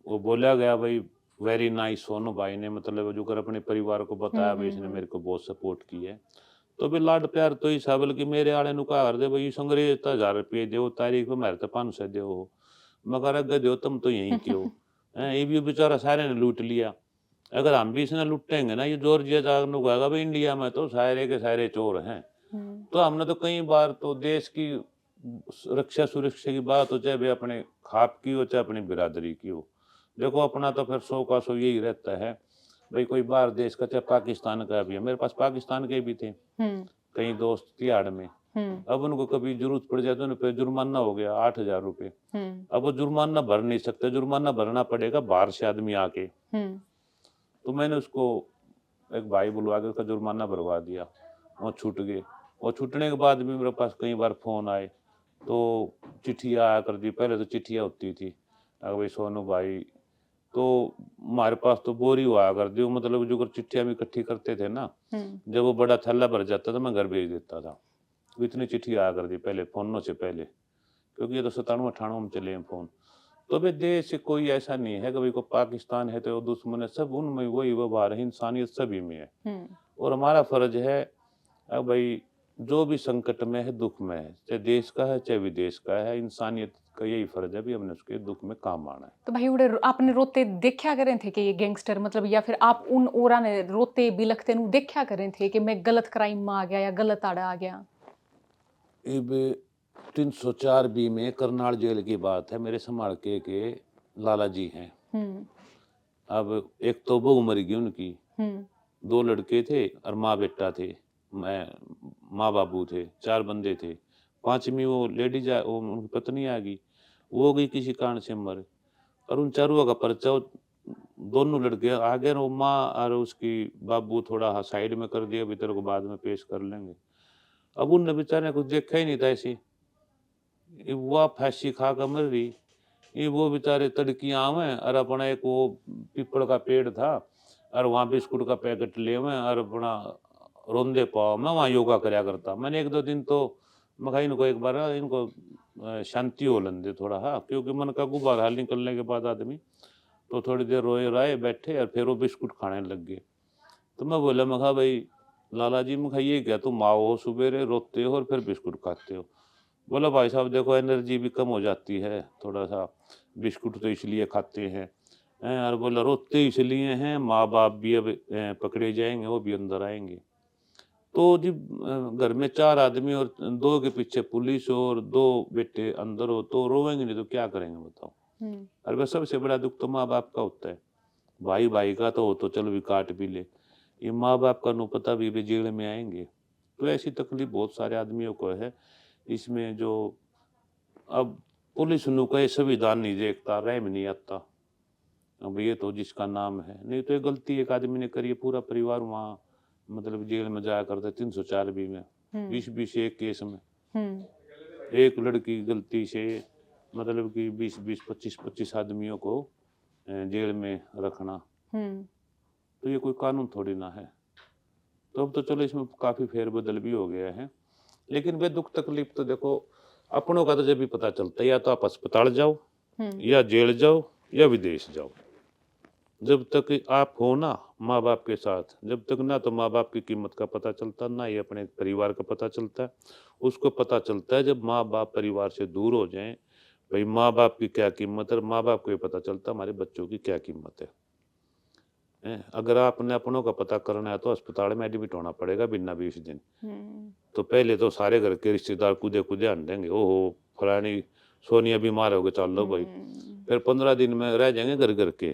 वो बोला गया भाई वेरी नाइस सोनू भाई ने, मतलब जो कर अपने परिवार को बताया भाई इसने मेरे को बहुत सपोर्ट की है। तो भी लाड प्यार तो ही सा, बल्कि मेरे आले नु कहा कर दे भाई संग्रेज तो 1000 रुपये दो, तारीख पे मेरे तो 500 दो। मगर अगर दो तुम तो यहीं क्यों है, ये भी बेचारा सारे ने लूट लिया। अगर हम भी इसने लुटेंगे ना, ये जॉर्जिया जाकर कहेगा भाई इंडिया में तो सारे के सारे चोर हैं। हम्म। तो हमने तो कई बार तो देश की रक्षा सुरक्षा की बात हो, चाहे भाई अपने खाप की हो चाहे अपनी बिरादरी की हो, देखो अपना तो फिर 100 का 100 यही रहता है भाई। कोई बाहर देश का चाहे पाकिस्तान का भी है, मेरे पास पाकिस्तान के भी थे हम्म। कई दोस्त तिहाड़ में। हम्म। अब उनको कभी जरूरत पड़ जाए तो उन पर जुर्माना हो गया 8000 रुपये। हम्म। अब वो जुर्माना भर नहीं सकते, जुर्माना भरना पड़ेगा बाहर से आदमी आके। हम्म। तो मैंने उसको एक भाई बुलवा के उसका जुर्माना भरवा दिया, वो छूट गए। और छूटने के बाद भी मेरे पास कई बार फोन आए, तो चिट्ठियाँ आया कर दी। पहले तो चिट्ठियाँ होती थी, अगर भाई सोनू भाई, तो हमारे पास तो बोरी हुआ कर दी, मतलब जो चिट्ठियाँ भी इकट्ठी करते थे ना, हम्म। जब वो बड़ा थैला भर जाता था मैं घर भेज देता था। तो इतनी चिट्ठी आया कर दी पहले, फोनों से पहले, क्योंकि ये तो 97 98 में चले हैं फोन। तो भाई देश से कोई ऐसा नहीं है कि भाई को पाकिस्तान है तो वो दुश्मन है, सब उनमें वही व्यवहार है, इंसानियत सभी में है। हम्म। और हमारा फर्ज है अब भाई जो भी संकट में है दुख में है, चाहे देश का है चाहे विदेश का है, इंसानियत का यही फर्ज है भी हमने उसके दुख में काम आना है। तो भाई उड़े आपने रोते देखा करें थे कि ये गैंगस्टर मतलब, या फिर आप उन ओरा ने रोते बिलखते नु देखा करें थे कि मैं गलत क्राइम में आ गया या गलत आड़ा आ गया। अब 304 बी में करनाल जेल की बात है, मेरे संभाल के लाला जी हैं। हम्म। अब एक तो बहू मर गई उनकी, हम्म। 2 लड़के थे और माँ बेटा थे, मैं माँ बाबू थे, 4 बंदे थे। 5वीं वो लेडीज वो उनकी पत्नी आ गई, वो हो गई किसी कारण से मर। और उन चारों का पर्चा दोनों लड़के आ गए, वो माँ और उसकी बाबू थोड़ा साइड में कर दिया, भीतर को बाद में पेश कर लेंगे। अब उन बेचारे ने कुछ देखा ही नहीं था ऐसी, वो फांसी खा कर मर रही। ये वो बेचारे तड़की आवे और अपना एक वो पीपल का पेड़ था और वहाँ बिस्कुट का पैकेट ले और अपना रोंदे पाओ मैं वहाँ योगा कराया करता। मैंने 1 2 दिन तो मैं इनको एक बार इनको शांति हो लेंदे थोड़ा, हाँ, क्योंकि मन का गुब्बार हाल निकलने के बाद आदमी तो थोड़ी देर रोए राए बैठे और फिर वो बिस्कुट खाने लग गए। तो मैं बोला, मैं कहा भाई लाला जी, मैं खाइए क्या, तुम आओ हो सुबेरे रोते हो और फिर बिस्कुट खाते हो। बोला भाई साहब देखो एनर्जी भी कम हो जाती है थोड़ा सा, बिस्कुट तो इसलिए खाते हैं। और बोला रोते इसलिए हैं, माँ बाप भी अब पकड़े जाएंगे, वो भी अंदर आएंगे। तो जी घर में 4 आदमी और 2 के पीछे पुलिस और 2 बेटे अंदर हो तो रोवेंगे नहीं तो क्या करेंगे बताओ। हम्म। और वह सबसे बड़ा दुख तो माँ बाप का होता है। भाई भाई का तो हो तो चलो भी काट भी ले, ये माँ बाप का नो पता भी जेल में आएंगे। तो ऐसी तकलीफ बहुत सारे आदमियों को है इसमें। जो अब पुलिस नु का ये संविधान नहीं देखता, रहम नहीं आता, अब ये तो जिसका नाम है, नहीं तो ये गलती एक आदमी ने करी है, पूरा परिवार वहाँ मतलब जेल में जाया करते 304 बी में, 20 एक केस में। हम्म। एक लड़की गलती से मतलब कि 20 25 आदमियों को जेल में रखना, हम्म। तो ये कोई कानून थोड़ी ना है। तो अब तो चलो इसमें काफी फेरबदल भी हो गया है, लेकिन वे दुख तकलीफ तो देखो अपनों का तो जब भी पता चलता है, या तो आप अस्पताल जाओ हम्म। या जेल जाओ या विदेश जाओ। जब तक आप हो ना माँ बाप के साथ, जब तक ना तो माँ बाप की कीमत का पता चलता, ना ही अपने परिवार का पता चलता है। उसको पता चलता है जब माँ बाप परिवार से दूर हो जाएं, भाई माँ बाप की क्या कीमत है, और माँ बाप को ये पता चलता हमारे बच्चों की क्या कीमत है। अगर आपने अपनों का पता करना है तो अस्पताल में एडमिट होना पड़ेगा बिना 20 दिन। हम्म। तो पहले तो सारे घर के रिश्तेदार कूदे कूदे हन देंगे, ओहो फलानी सोनिया बीमार हो गए, चल लो भाई। हम्म। फिर 15 दिन में रह जाएंगे घर घर के।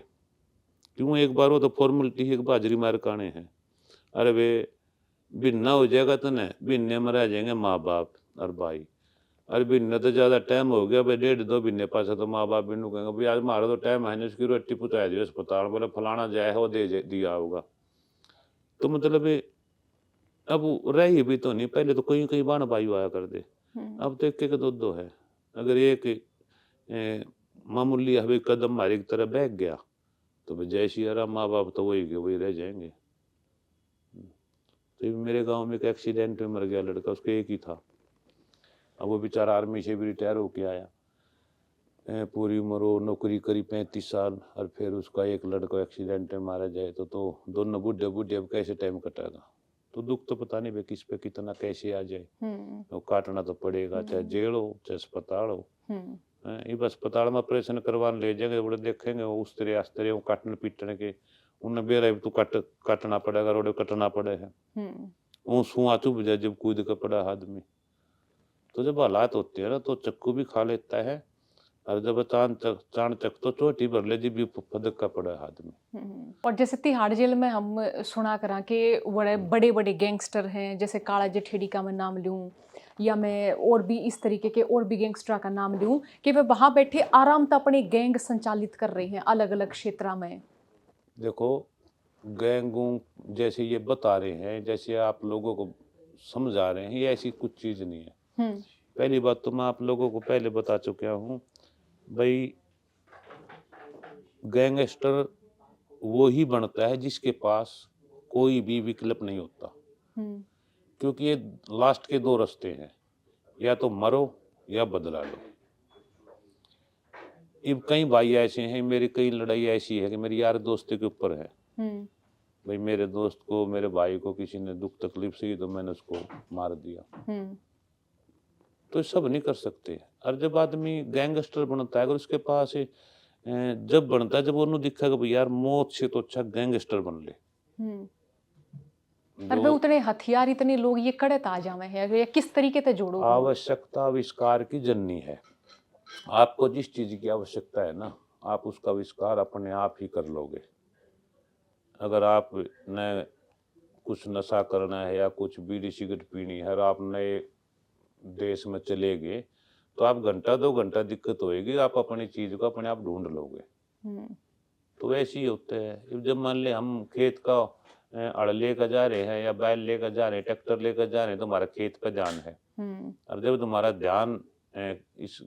क्यों, एक बार वो तो फॉर्मेलिटी है, बाजरी मार काने हैं। अरे वे भिन्ना हो जाएगा तो न भिन्ने में रह जाएंगे माँ बाप और भाई। अरे भिन्ने तो ज्यादा टाइम हो गया भाई, 1.5 2 महीने पास तो माँ बाप बिन्नू कहेंगे भाई आज हमारा तो टाइम है नहीं, उसकी रोटी पहुंचा दियो अस्पताल, बोले फलाना जाए हो दिया होगा। तो मतलब ये अब वो रही भी तो नहीं, पहले तो कहीं कहीं बाण भाई आया कर दे, हम्म। अब तो एक एक दो दो है। अगर एक मामूली हवे कदम हमारी तरफ बैठ गया तो भाई जय श्री राम, माँ बाप तो वही के वही रह जाएंगे। तो मेरे गांव में एक एक्सीडेंट में मर गया लड़का, उसका एक ही था। अब वो बेचारा आर्मी से भी रिटायर होके आया, पूरी उम्र वो नौकरी करी 35 साल, और फिर उसका एक लड़का एक्सीडेंट में मारा जाए तो दोनों बूढ़े बूढ़े अब कैसे टाइम कटेगा। तो दुख तो पता नहीं भाई किस पे कितना कैसे आ जाए। हम्म। वो काटना तो पड़ेगा, चाहे जेल हो चाहे अस्पताल हो। हम्म। ये बस अस्पताल में ऑपरेशन करवाने ले जाएंगे, बड़े देखेंगे वो उस तरह आस तरह वो काटने पीटने के, उन्हें बेरा तू काटना पड़ेगा, रोडे कटना पड़े है। हम्म। वो सुआ चुभ जाए जब कूद का पड़ा आदमी। तो जब हालात होते हैं ना तो चक्कू भी खा लेता है, और जब चाण चक तो चोटी भर ले जी भी फदक का पड़ा है आदमी। और जैसे तिहाड़ जेल में हम सुना करा कि बड़े बड़े बड़े गैंगस्टर हैं, जैसे काला जेठेड़ी का मैं नाम लूं, या मैं और भी इस तरीके के और भी गैंगस्टर का नाम लूं, कि वे वहां बैठे आराम से अपने गैंग संचालित कर रहे हैं अलग अलग क्षेत्र में। देखो गैंगू जैसे ये बता रहे हैं, जैसे आप लोगों को समझा रहे हैं, ये ऐसी कुछ चीज नहीं है। हम्म। पहली बात तो मैं आप लोगों को पहले बता चुका हूँ भाई, गैंगस्टर वो ही बनता है जिसके पास कोई भी विकल्प नहीं होता। हम्म। क्योंकि ये लास्ट के दो रास्ते हैं, या तो मरो या बदला लो। अब कई भाई ऐसे हैं, मेरी कई लड़ाई ऐसी है कि मेरी यार दोस्ती के ऊपर है। हम्म। भाई मेरे दोस्त को, मेरे भाई को किसी ने दुख तकलीफ से तो मैंने उसको मार दिया। हम्म। तो सब नहीं कर सकते। और जब आदमी गैंगस्टर बनता है, अगर उसके पास जब बनता है जब उन्होंने दिखा कि भाई यार मौत से तो अच्छा गैंगस्टर बन ले। हम्म। और जो वे उतने हथियार इतने लोग ये कड़े ताजा में है, या किस तरीके से जोड़ो हो? आवश्यकता आविष्कार की जननी है। आपको जिस चीज की आवश्यकता है ना, आप उसका आविष्कार अपने आप ही कर लोगे। अगर आप ने कुछ नशा करना है या कुछ बीड़ी सिगरेट पीनी है और आप नए देश में चले गए, तो आप घंटा 2 घंटा दिक्कत होएगी, आप अपनी चीज को अपने आप ढूंढ लोगे। हम्म। तो वैसे ही होता है। अब जब मान ले हम खेत का हड़ लेकर जा रहे हैं या बैल लेकर जा रहे हैं, ट्रैक्टर लेकर जा रहे हैं, तो हमारा खेत पे ध्यान है। हम्म। और जब तुम्हारा ध्यान इस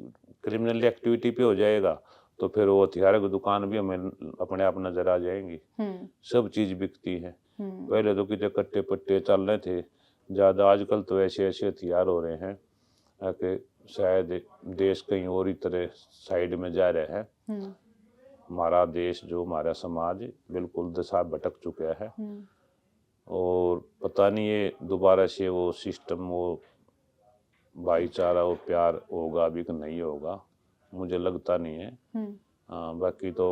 क्रिमिनल एक्टिविटी पे हो जाएगा तो फिर वो हथियार की दुकान भी हमें अपने आप नजर आ जाएंगी। हम्म। सब चीज बिकती है। हम्म। पहले तो कितने कट्टे पट्टे चल रहे थे ज्यादा, आजकल तो ऐसे ऐसे हथियार हो रहे हैं कि शायद देश कहीं और ही तरह साइड में जा रहे हैं। हम्म। हमारा देश जो हमारा समाज बिल्कुल दिशा भटक चुका है। हम्म। और पता नहीं ये दोबारा से वो सिस्टम, वो भाईचारा और प्यार होगा भी कि नहीं होगा, मुझे लगता नहीं है। हम्म। बाकी तो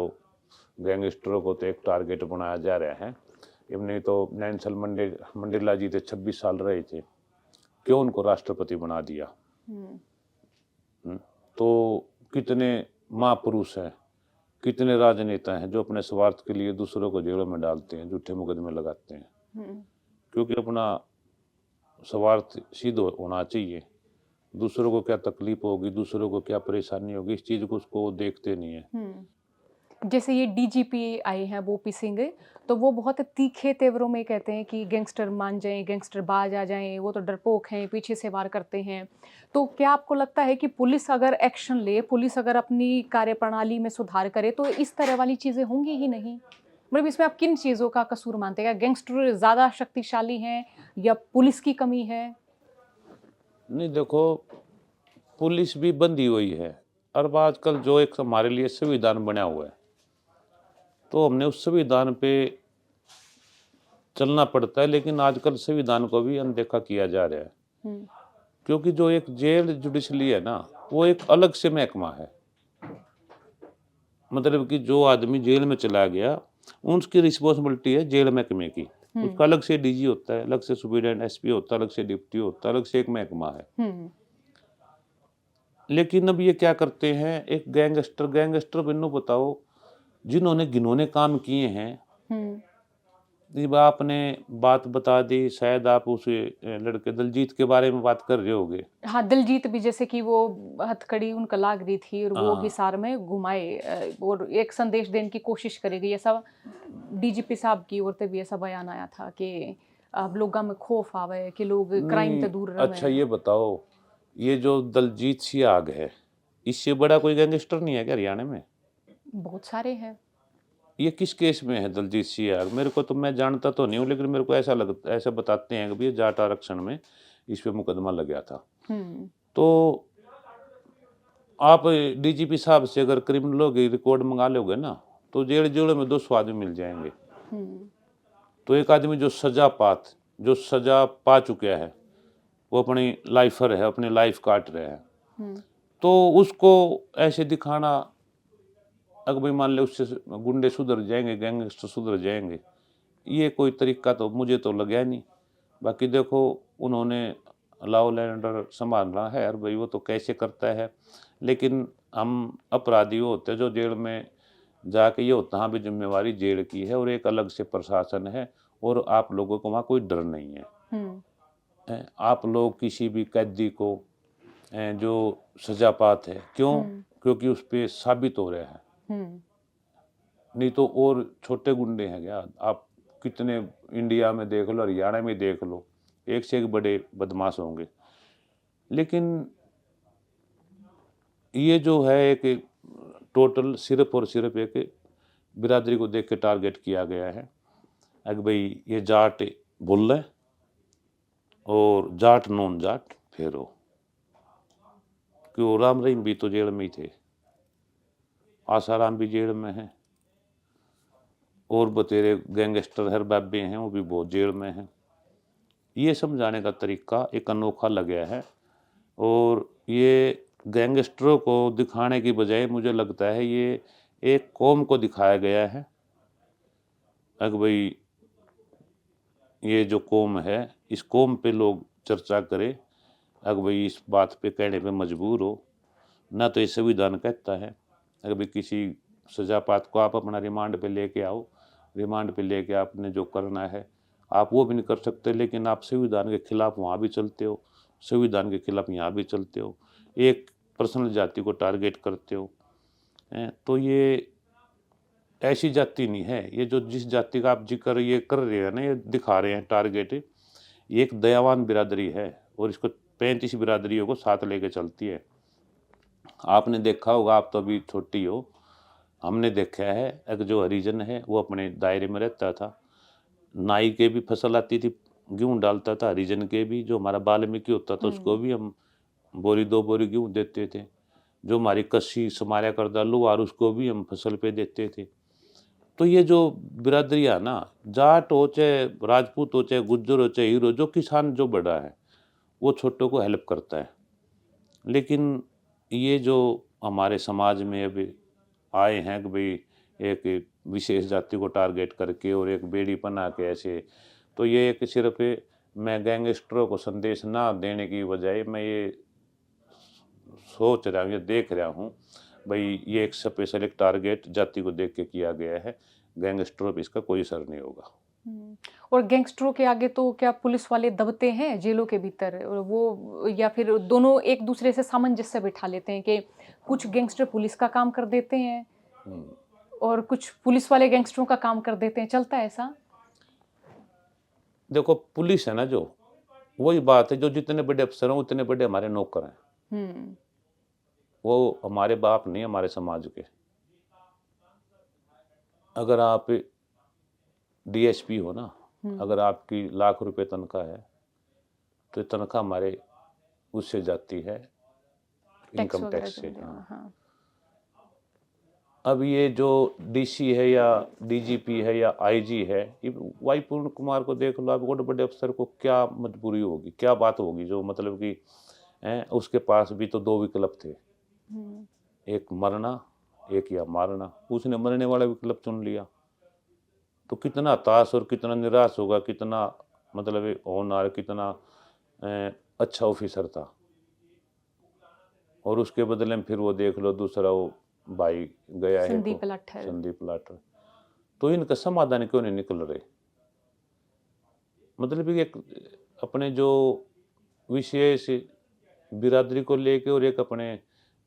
गैंगस्टरों को तो एक टारगेट बनाया जा रहा है। इवनी तो नेल्सन मंडेला जी थे, 26 साल रहे थे, क्यों उनको राष्ट्रपति बना दिया? हम्म। तो कितने महापुरुष हैं, कितने राजनेता हैं जो अपने स्वार्थ के लिए दूसरों को जेलों में डालते हैं, झूठे मुकदमे लगाते हैं, हम्म। क्योंकि अपना स्वार्थ सिद्ध होना चाहिए। दूसरों को क्या तकलीफ होगी, दूसरों को क्या परेशानी होगी, इस चीज को उसको देखते नहीं है। जैसे ये डीजीपी आए हैं वो सिंह, तो वो बहुत तीखे तेवरों में कहते हैं कि गैंगस्टर मान जाएं, गैंगस्टर बाज आ जाएं, वो तो डरपोक हैं, पीछे से वार करते हैं। तो क्या आपको लगता है कि पुलिस अगर एक्शन ले, पुलिस अगर अपनी कार्यप्रणाली में सुधार करे, तो इस तरह वाली चीजें होंगी ही नहीं? मतलब इसमें आप किन चीजों का कसूर मानते हैं? क्या गैंगस्टर ज्यादा शक्तिशाली हैं, या पुलिस की कमी है? नहीं देखो, पुलिस भी बंधी हुई है। और आजकल जो एक हमारे लिए संविधान बना हुआ है, तो हमने उस संविधान पे चलना पड़ता है, लेकिन आजकल संविधान को भी अनदेखा किया जा रहा है। हम्म, क्योंकि जो एक जेल जुडिशरी है ना, वो एक अलग से महकमा है। मतलब कि जो आदमी जेल में चला गया, उसकी रिस्पॉन्सिबिलिटी है जेल महकमे की। हम्म, उसका अलग से डीजी होता है, अलग से सुपरिटेंडेंट एसपी होता है, अलग से डिप्टी होता है, अलग से एक महकमा है। हम्म, लेकिन अब ये क्या करते हैं, एक गैंगस्टर बिन्नू बताओ, जिन्होंने घिनौने काम किए हैं। हम्म। जब आपने बात बता दी, शायद आप उस लड़के दलजीत के बारे में बात कर रहे होगे। हाँ, दिलजीत भी जैसे कि वो हथकड़ी उनका लाग रही थी और वो हाँ, हिसार में घुमाए और एक संदेश देने की कोशिश करी गई, ऐसा डीजीपी साहब की ओर से भी ऐसा बयान आया था कि अब लोगों में खौफ आवे कि लोग क्राइम नहीं। ते दूर अच्छा रहे। ये बताओ, ये जो दलजीत सियाग है, इससे बड़ा कोई गैंगस्टर नहीं है क्या हरियाणा में? बहुत सारे हैं। ये किस केस में है दलजीत सिंह? मेरे को तो, मैं जानता तो नहीं हूँ, लेकिन मेरे को ऐसा बताते हैं कि भैया जाट आरक्षण में इस पे मुकदमा लग गया था। हम्म, तो आप डीजीपी साहब से अगर क्रिमिनलों की रिकॉर्ड मंगा लोगे ना, तो जेल जेल में 200 आदमी मिल जाएंगे। हम्म, तो एक आदमी जो सजा पा चुका है, वो अपनी लाइफर है, अपनी लाइफ काट रहे हैं, हम्म, तो उसको ऐसे दिखाना, अगर भाई मान लो उससे गुंडे सुधर जाएंगे, गैंगस्टर सुधर जाएंगे, ये कोई तरीका तो मुझे तो लगा नहीं। बाकी देखो, उन्होंने लॉ एंड ऑर्डर संभालना है, और भाई वो तो कैसे करता है। लेकिन हम अपराधी वो होते हैं जो जेल में जाके, ये होता है भी जिम्मेवारी जेल की है, और एक अलग से प्रशासन है, और आप लोगों को वहाँ कोई डर नहीं है। हम्म, आप लोग किसी भी कैदी को जो सजा पाते हैं, क्यों? हम्म, क्योंकि उस पर साबित हो रहा है। हम्म, नहीं तो और छोटे गुंडे हैं क्या? आप कितने इंडिया में देख लो, हरियाणा में देख लो, एक से एक बड़े बदमाश होंगे। लेकिन ये जो है एक टोटल सिर्फ और सिर्फ एक बिरादरी को देख के टारगेट किया गया है। अगर भाई ये जाट बोल रहे, और जाट नॉन जाट फेरो, क्यों राम रहीम भी तो जेल में ही थे, आसाराम भी जेल में है, और बतेरे गैंगस्टर हर बाबे हैं, वो भी बहुत जेल में हैं। ये समझाने का तरीका एक अनोखा लग गया है, और ये गैंगस्टरों को दिखाने की बजाय मुझे लगता है ये एक कौम को दिखाया गया है। अगर भाई ये जो कौम है, इस कौम पे लोग चर्चा करें, अगर भाई इस बात पे कहने पे मजबूर हो ना, तो ये संविधान कहता है अगर भाई किसी सजा पात को आप अपना रिमांड पे लेके आओ, रिमांड पे लेके आपने जो करना है आप वो भी नहीं कर सकते, लेकिन आप संविधान के खिलाफ वहाँ भी चलते हो, संविधान के खिलाफ यहाँ भी चलते हो, एक पर्सनल जाति को टारगेट करते हो। तो ये ऐसी जाति नहीं है, ये जो जिस जाति का आप जिक्र ये कर रहे हैं ना, ये दिखा रहे हैं टारगेट, ये एक दयावान बिरादरी है, और इसको 35 बिरादरियों को साथ लेके चलती है। आपने देखा होगा, आप तो अभी छोटी हो, हमने देखा है एक जो हरिजन है वो अपने दायरे में रहता था, नाई के भी फसल आती थी, गेहूँ डालता था, हरिजन के भी जो हमारा वाल्मीकि होता था उसको हम्म, भी हम बोरी 2 बोरी गेहूँ देते थे, जो हमारी कस्सी समारा करदा लुहार उसको भी हम फसल पे देते थे। तो ये जो बिरादरियाँ ना, जाट हो चाहे राजपूत हो चाहे गुज्जर हो चाहे हीर हो, जो किसान जो बड़ा है वो छोटों को हेल्प करता है। लेकिन ये जो हमारे समाज में अभी आए हैं कि भाई एक विशेष जाति को टारगेट करके और एक बेड़ी बना के ऐसे, तो ये एक सिर्फ मैं गैंगस्टरों को संदेश ना देने की बजाय मैं ये सोच रहा हूँ, ये देख रहा हूँ भाई ये एक स्पेशल एक टारगेट जाति को देख के किया गया है, गैंगस्टरों पे इसका कोई असर नहीं होगा। हम्म। और गैंगस्टरों के आगे तो क्या पुलिस वाले दबते हैं जेलों के भीतर, और वो या फिर दोनों एक दूसरे से सामंजस्य बिठा लेते हैं कि कुछ गैंगस्टर पुलिस का काम कर देते हैं हम्म। और कुछ पुलिस वाले गैंगस्टरों का काम कर देते हैं, चलता है ऐसा? देखो पुलिस है ना, जो वही बात है, जो जितने बड़े अफसर हैं उतने बड़े हमारे नौकर हैं, हम्म, वो हमारे बाप नहीं, हमारे समाज के। अगर आप डीएसपी हो ना, हम्म। अगर आपकी लाख रुपए तनख्वाह है, तो ये तनख्वाह हमारे उससे जाती है टैक्स इनकम वगैरह टैक्स जो से। भी देना, हाँ, हाँ। अब ये जो डीसी है या डीजीपी है या आईजी है, ये वाई पूर्ण कुमार को देख लो आप, बड़े बड़े अफसर को क्या मजबूरी होगी, क्या बात होगी जो मतलब कि उसके पास भी तो दो विकल्प थे, एक मरना, एक या मारना। उसने मरने वाला विकल्प चुन लिया, तो कितना हताश और कितना निराश होगा, कितना मतलब होनहार, कितना अच्छा ऑफिसर था। और उसके बदले में फिर वो देख लो दूसरा वो भाई गया है संदीप लाठर। संदीप लाठर। तो इनका समाधान क्यों नहीं निकल रहे? मतलब कि एक अपने जो विशेष बिरादरी को लेके और एक अपने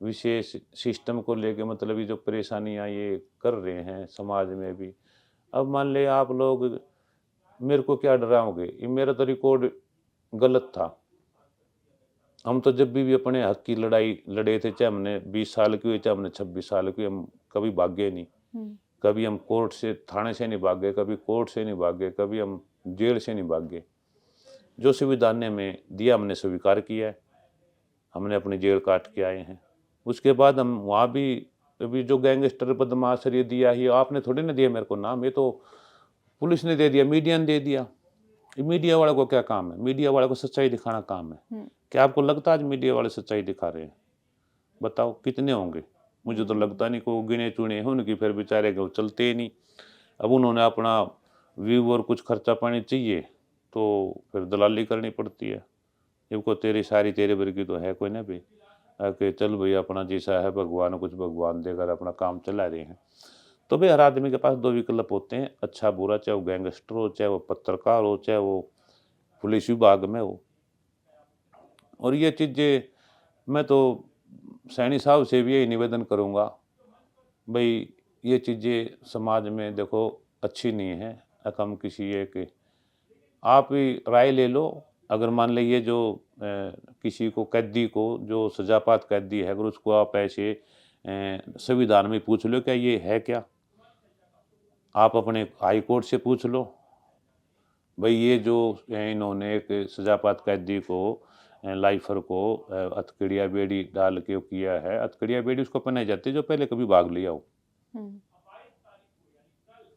विशेष सिस्टम को लेके मतलब ये जो परेशानियां ये कर रहे हैं समाज में भी। अब मान ले आप लोग मेरे को क्या डराओगे, ये मेरा तो रिकॉर्ड गलत था। हम तो जब भी अपने हक की लड़ाई लड़े थे, चाहे हमने 20 साल की हुई चाहे हमने 26 साल की, हम कभी भागे नहीं। कभी हम कोर्ट से थाने से नहीं भागे, कभी कोर्ट से नहीं भागे, कभी हम जेल से नहीं भागे। जो संविधान ने हमें दिया हमने स्वीकार किया है, हमने अपनी जेल काट के आए हैं। उसके बाद हम वहाँ भी अभी जो गैंगस्टर बदमाश ये दिया ही आपने थोड़ी ना दिया मेरे को नाम, ये तो पुलिस ने दे दिया, मीडिया ने दे दिया। मीडिया वाले को क्या काम है? मीडिया वाले को सच्चाई दिखाना काम है। क्या आपको लगता है आज मीडिया वाले सच्चाई दिखा रहे हैं? बताओ कितने होंगे? मुझे तो लगता नहीं को गिने चुने हैं उनकी, फिर बेचारे को चलते ही नहीं। अब उन्होंने अपना व्यू और कुछ खर्चा पानी चाहिए तो फिर दलाली करनी पड़ती है। इनको तेरी सारी तेरे वर्गी तो है कोई ना भी कि चल भाई अपना जैसा है भगवान कुछ भगवान देकर अपना काम चला रहे हैं। तो भाई हर आदमी के पास दो विकल्प होते हैं, अच्छा बुरा, चाहे वो गैंगस्टर हो, चाहे वो पत्रकार हो, चाहे वो पुलिस विभाग में हो। और ये चीज़ें मैं तो सैनी साहब से भी यही निवेदन करूँगा, भाई ये चीज़ें समाज में देखो अच्छी नहीं है। हम किसी एक आप ही राय ले लो, अगर मान लीजिए जो किसी को कैदी को जो सजापात कैदी है अगर उसको आप ऐसे संविधान में पूछ लो क्या ये है क्या, आप अपने हाई कोर्ट से पूछ लो भाई ये जो इन्होंने एक सजापात कैदी को लाइफर को हथकड़िया बेड़ी डाल के किया है, हथकड़िया बेड़ी उसको पहनाई जाती है जो पहले कभी भाग लिया हो।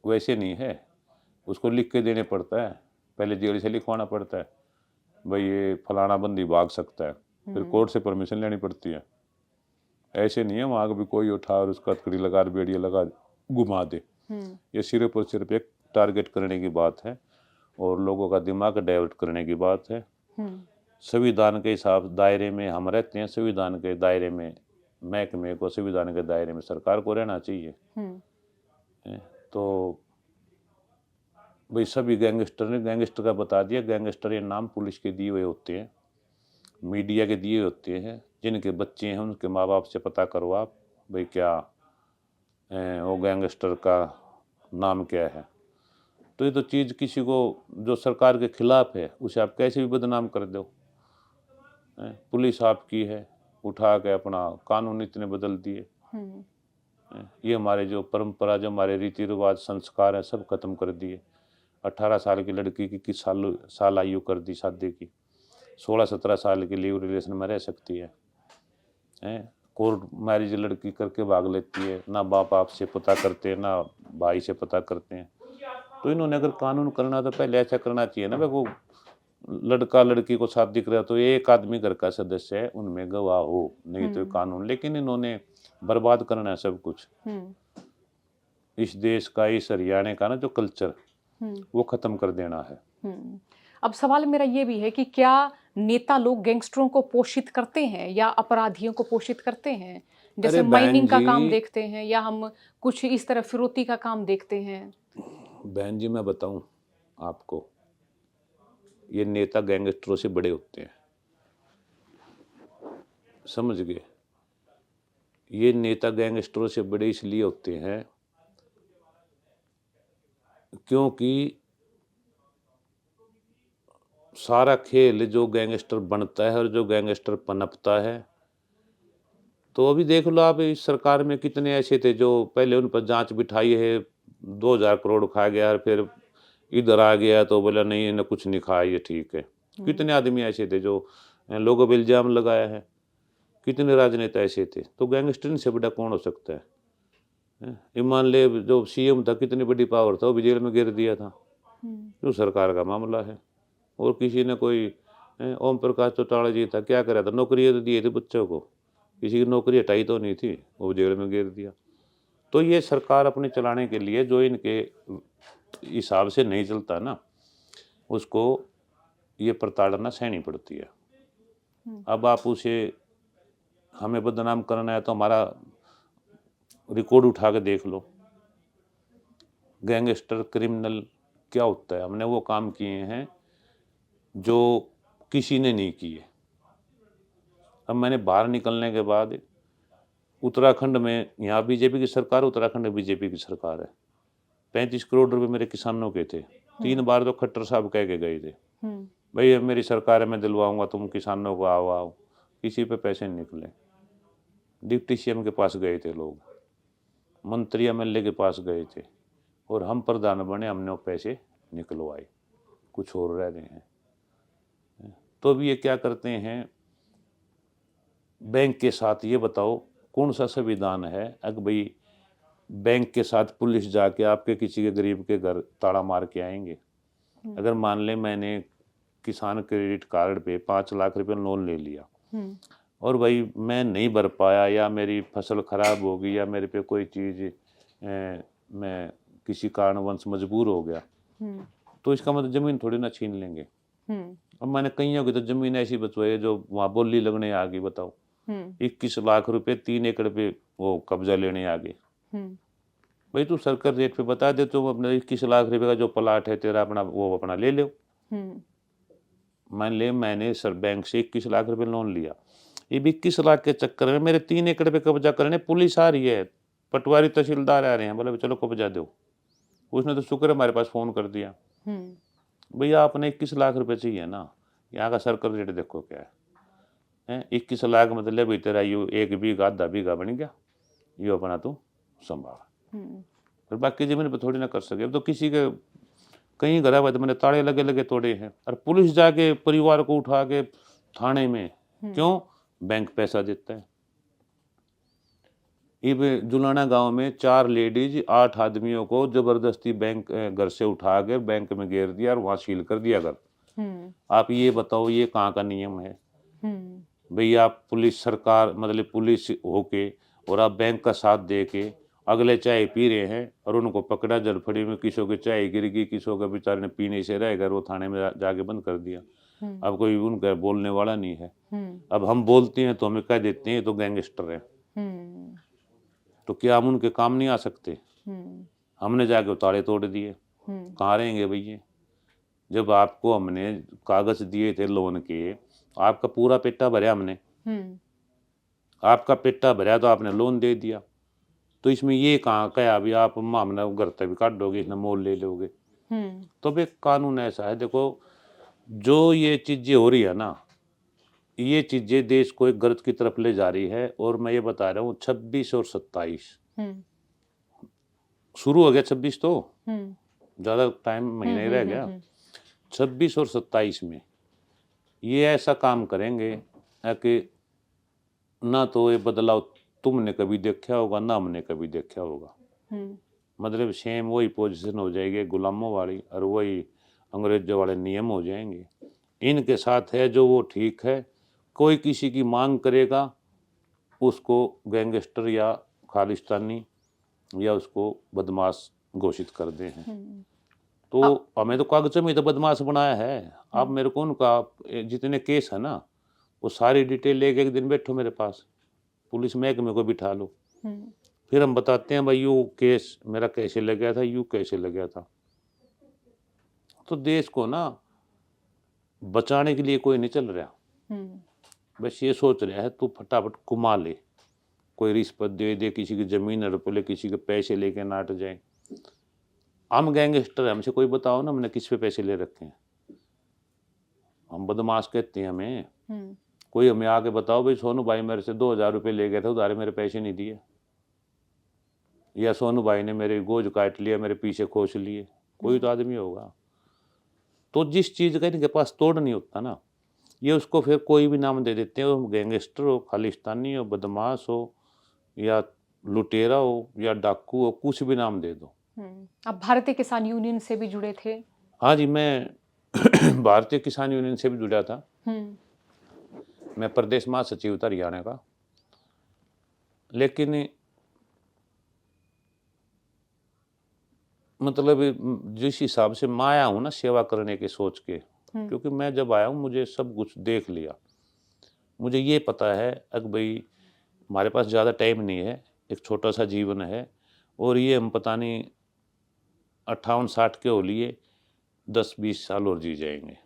वैसे नहीं है, उसको लिख के देने पड़ता है, पहले जेल से लिखवाना पड़ता है भाई ये फलाना बंदी भाग सकता है, फिर कोर्ट से परमिशन लेनी पड़ती है। ऐसे नहीं है वहाँ कभी कोई उठा और उसका हथकड़ी लगा बेड़िया लगा घुमा दे। ये सिर्फ और सिर्फ एक टारगेट करने की बात है और लोगों का दिमाग डाइवर्ट करने की बात है। संविधान के हिसाब दायरे में हम रहते हैं, संविधान के दायरे में महकमे को, संविधान के दायरे में सरकार को रहना चाहिए। तो भाई सभी गैंगस्टर ने गैंगस्टर का बता दिया, गैंगस्टर ये नाम पुलिस के दिए हुए होते हैं, मीडिया के दिए होते हैं। जिनके बच्चे हैं उनके माँ बाप से पता करो आप भाई क्या वो गैंगस्टर का नाम क्या है। तो ये तो चीज़ किसी को जो सरकार के खिलाफ है उसे आप कैसे भी बदनाम कर दो। पुलिस आपकी है, उठा के अपना कानून इतने बदल दिए। ये हमारे जो परंपरा जो हमारे रीति रिवाज संस्कार हैं सब खत्म कर दिए। 18 साल की लड़की की किस साल आयु कर दी शादी की, 16-17 साल की लीव रिलेशन में रह सकती है। कोर्ट मैरिज लड़की करके भाग लेती है, ना बाप बाप से पता करते ना भाई से पता करते हैं। तो इन्होंने अगर कानून करना तो पहले ऐसा करना चाहिए ना, वो लड़का लड़की को शादी करे तो एक आदमी घर का सदस्य है उनमें गवाह हो, नहीं तो कानून। लेकिन इन्होंने बर्बाद करना है सब कुछ। इस देश का, इस हरियाणा का ना जो कल्चर वो खत्म कर देना है। अब सवाल मेरा ये भी है कि क्या नेता लोग गैंगस्टरों को पोषित करते हैं या अपराधियों को पोषित करते हैं? जैसे अरे बहन माइनिंग का काम जी, देखते हैं या हम कुछ इस तरह फिरौती का काम देखते हैं। बहन जी मैं बताऊं आपको, ये नेता गैंगस्टरों से बड़े होते हैं, समझ गए? ये नेता गैंगस्टरों से बड़े इसलिए होते हैं क्योंकि सारा खेल जो गैंगस्टर बनता है और जो गैंगस्टर पनपता है, तो अभी देख लो आप इस सरकार में कितने ऐसे थे जो पहले उन पर जांच बिठाई है, 2000 करोड़ खा गया और फिर इधर आ गया तो बोला नहीं इन्हें कुछ नहीं खाया ये ठीक है। कितने आदमी ऐसे थे जो लोगों पर इल्जाम लगाया है, कितने राजनेता ऐसे थे। तो गैंगस्टर से बड़ा कौन हो सकता है? ये मान ले जो सीएम था कितनी बड़ी पावर था, वो भी जेल में गिर दिया था। जो सरकार का मामला है। और किसी ने कोई ओम प्रकाश चौटाला जी था, क्या करा था, नौकरी तो दी थी बच्चों को, किसी की नौकरी हटाई तो नहीं थी, वो जेल में गिर दिया। तो ये सरकार अपने चलाने के लिए जो इनके हिसाब से नहीं चलता ना, उसको ये प्रताड़ना सहनी पड़ती है। अब आप उसे हमें बदनाम करना है तो हमारा रिकॉर्ड उठा के देख लो, गैंगस्टर क्रिमिनल क्या होता है। हमने वो काम किए हैं जो किसी ने नहीं किए। अब मैंने बाहर निकलने के बाद उत्तराखंड में, यहाँ बीजेपी की सरकार, उत्तराखंड में बीजेपी की सरकार है। 35 करोड़ रुपए मेरे किसानों के थे। 3 बार तो खट्टर साहब कह के गए थे, भाई अब मेरी सरकार है, मैं दिलवाऊंगा, तुम किसानों को आओ आओ। किसी पे पैसे नहीं निकले। डिप्टी सीएम के पास गए थे लोग, मंत्री एमएलए के पास गए थे, और हम प्रधान बने, हमने वो पैसे निकलवाए, कुछ और रह गए हैं। तो अब ये क्या करते हैं बैंक के साथ, ये बताओ कौन सा संविधान है अगर भाई बैंक के साथ पुलिस जाके आपके किसी के गरीब के घर ताला मार के आएंगे। अगर मान ले मैंने किसान क्रेडिट कार्ड पे 5 लाख रुपए लोन ले लिया, और भाई मैं नहीं भर पाया, या मेरी फसल खराब हो गई, या मेरे पे कोई चीज़ मैं किसी कारणवश मजबूर हो गया, तो इसका मतलब ज़मीन थोड़ी ना छीन लेंगे। अब मैंने कईयों की तो ज़मीन ऐसी बचवाई है जो वहाँ बोली लगने आ गई, बताओ 21 लाख रुपए 3 एकड़ पे वो कब्जा लेने आ गए। भाई तू सर्कल रेट पे बता दे, तो अपने 21 लाख रुपए का जो प्लाट है तेरा, अपना वो अपना ले लो। मान ले मैंने सर बैंक से 21 लाख रुपए लोन लिया, ये 21 लाख के चक्कर में मेरे 3 एकड़ पे कब्जा करने पुलिस आ रही है, पटवारी तहसीलदार आ रहे हैं, बोले चलो कब्जा दो। उसने तो शुक्र है हमारे पास फ़ोन कर दिया, भैया आपने 21 लाख रुपए चाहिए ना, यहाँ का सर्कल रेट देखो क्या है, 21 लाख मतलब भी तेरा यू 1 बीघा आधा बीघा बन गया, यो अपना तू संभाल, फिर बाकी जमीन पर थोड़ी ना कर सके। अब तो किसी के कहीं घर आए तो मैंने ताले लगे लगे तोड़े हैं, और पुलिस जाके परिवार को उठा के थाने में, क्यों, बैंक पैसा देता है। ये जुलाना गांव में 4 लेडीज 8 आदमियों को जबरदस्ती बैंक घर से उठा कर बैंक में घेर दिया और वहां सील कर दिया घर। आप ये बताओ ये कहाँ का नियम है भैया। आप पुलिस सरकार मतलब पुलिस होके और आप बैंक का साथ दे के अगले चाय पी रहे हैं और उनको पकड़ा जड़फड़ी में, किसी की चाय गिर गई, किसी का बेचारे ने पीने से रह गए, वो थाने में जाके बंद कर दिया। अब कोई उनका बोलने वाला नहीं है। अब हम बोलते हैं तो हमें कह देते हैं तो गैंगस्टर है, तो क्या हम उनके काम नहीं आ सकते। हमने जाके ताले तोड़ दिए, कहाँ रहेंगे भैया। जब आपको हमने कागज दिए थे लोन के, आपका पूरा पेटा भरा हमने, आपका पेटा भरा तो आपने लोन दे दिया, तो इसमें ये कहाँ का अभी आप मामला घर तक भी काट दोगे, इसमें मोल ले लोगे। तो भाई कानून ऐसा है, देखो जो ये चीजें हो रही है ना, ये चीजें देश को एक गलत की तरफ ले जा रही है। और मैं ये बता रहा हूँ 26 और 27 शुरू हो गया, 26 तो ज्यादा टाइम महीना ही रह गया, 26 और 27 में ये ऐसा काम करेंगे कि ना तो ये बदलाव तुमने कभी देखा होगा ना हमने कभी देखा होगा। मतलब सेम वही पोजीशन हो जाएगी गुलामों वाली, और वही अंग्रेजों वाले नियम हो जाएंगे। इनके साथ है जो वो ठीक है, कोई किसी की मांग करेगा उसको गैंगस्टर या खालिस्तानी या उसको बदमाश घोषित कर दे हैं। तो हमें तो कागजों में तो बदमाश बनाया है। आप मेरे को उनका जितने केस है ना, वो सारी डिटेल लेके एक दिन बैठो मेरे पास, पुलिस महकमे को बिठा लो, फिर हम बताते हैं भाई यू केस मेरा कैसे लग गया था, यू कैसे लग गया था। तो देश को ना बचाने के लिए कोई नहीं चल रहा, बस ये सोच रहा है तू फटाफट कुमा ले, कोई रिश्वत दे दे, किसी की जमीन हड़प ले, किसी के पैसे लेके नाट जाए। हम गैंगस्टर है, हमसे कोई बताओ ना हमने किस पे पैसे ले रखे हैं। हम बदमाश कहते हैं हमें। कोई हमें आके बताओ भाई सोनू भाई मेरे से 2000 रुपये ले गए थे, उधारे मेरे पैसे नहीं दिए, या सोनू भाई ने मेरे गोज काट लिया, मेरे पीछे खोस लिए, कोई तो आदमी होगा। तो जिस चीज़ का इनके पास तोड़ नहीं होता ना, ये उसको फिर कोई भी नाम दे देते हैं, वो गैंगस्टर हो, खालिस्तानी हो, बदमाश हो, या लुटेरा हो या डाकू हो, कुछ भी नाम दे दो। आप भारतीय किसान यूनियन से भी जुड़े थे? हाँ जी, मैं भारतीय किसान यूनियन से भी जुड़ा था। हम्म। मैं प्रदेश महासचिव था हरियाणा का। लेकिन मतलब जिस हिसाब से मैं आया हूँ ना सेवा करने के सोच के, क्योंकि मैं जब आया हूँ मुझे सब कुछ देख लिया। मुझे ये पता है कि भाई हमारे पास ज़्यादा टाइम नहीं है, एक छोटा सा जीवन है, और ये हम पता नहीं 58-60 के हो लिए 10-20 साल और जी जाएंगे।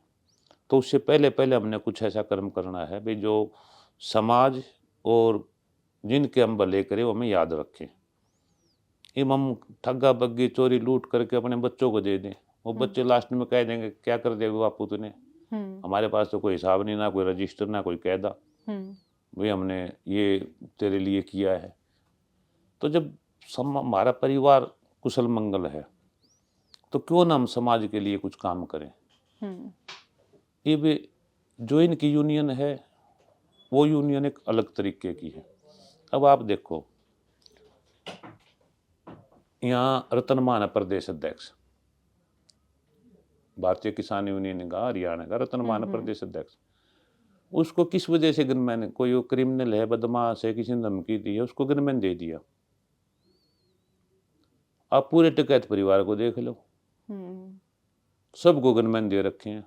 तो उससे पहले पहले हमने कुछ ऐसा कर्म करना है भाई जो समाज और जिनके हम भले करें वो हमें याद रखें। हम ठग्गा बग्गी चोरी लूट करके अपने बच्चों को दे दें, वो बच्चे लास्ट में कह देंगे क्या कर देगा बापू तूने, हमारे पास तो कोई हिसाब नहीं, ना कोई रजिस्टर, ना कोई कायदा, भाई हमने ये तेरे लिए किया है। तो जब हमारा परिवार कुशल मंगल है तो क्यों ना हम समाज के लिए कुछ काम करें। ये भी जो इनकी यूनियन है वो यूनियन एक अलग तरीके की है। अब आप देखो यहाँ रतन मान है प्रदेश अध्यक्ष, भारतीय किसान यूनियन का हरियाणा का रतन मान है प्रदेश अध्यक्ष। उसको किस वजह से गनमैन, कोई वो क्रिमिनल है, बदमाश है, किसी ने धमकी दी है, उसको गनमैन दे दिया। आप पूरे टिकैत परिवार को देख लो, सबको गनमैन दे रखे हैं।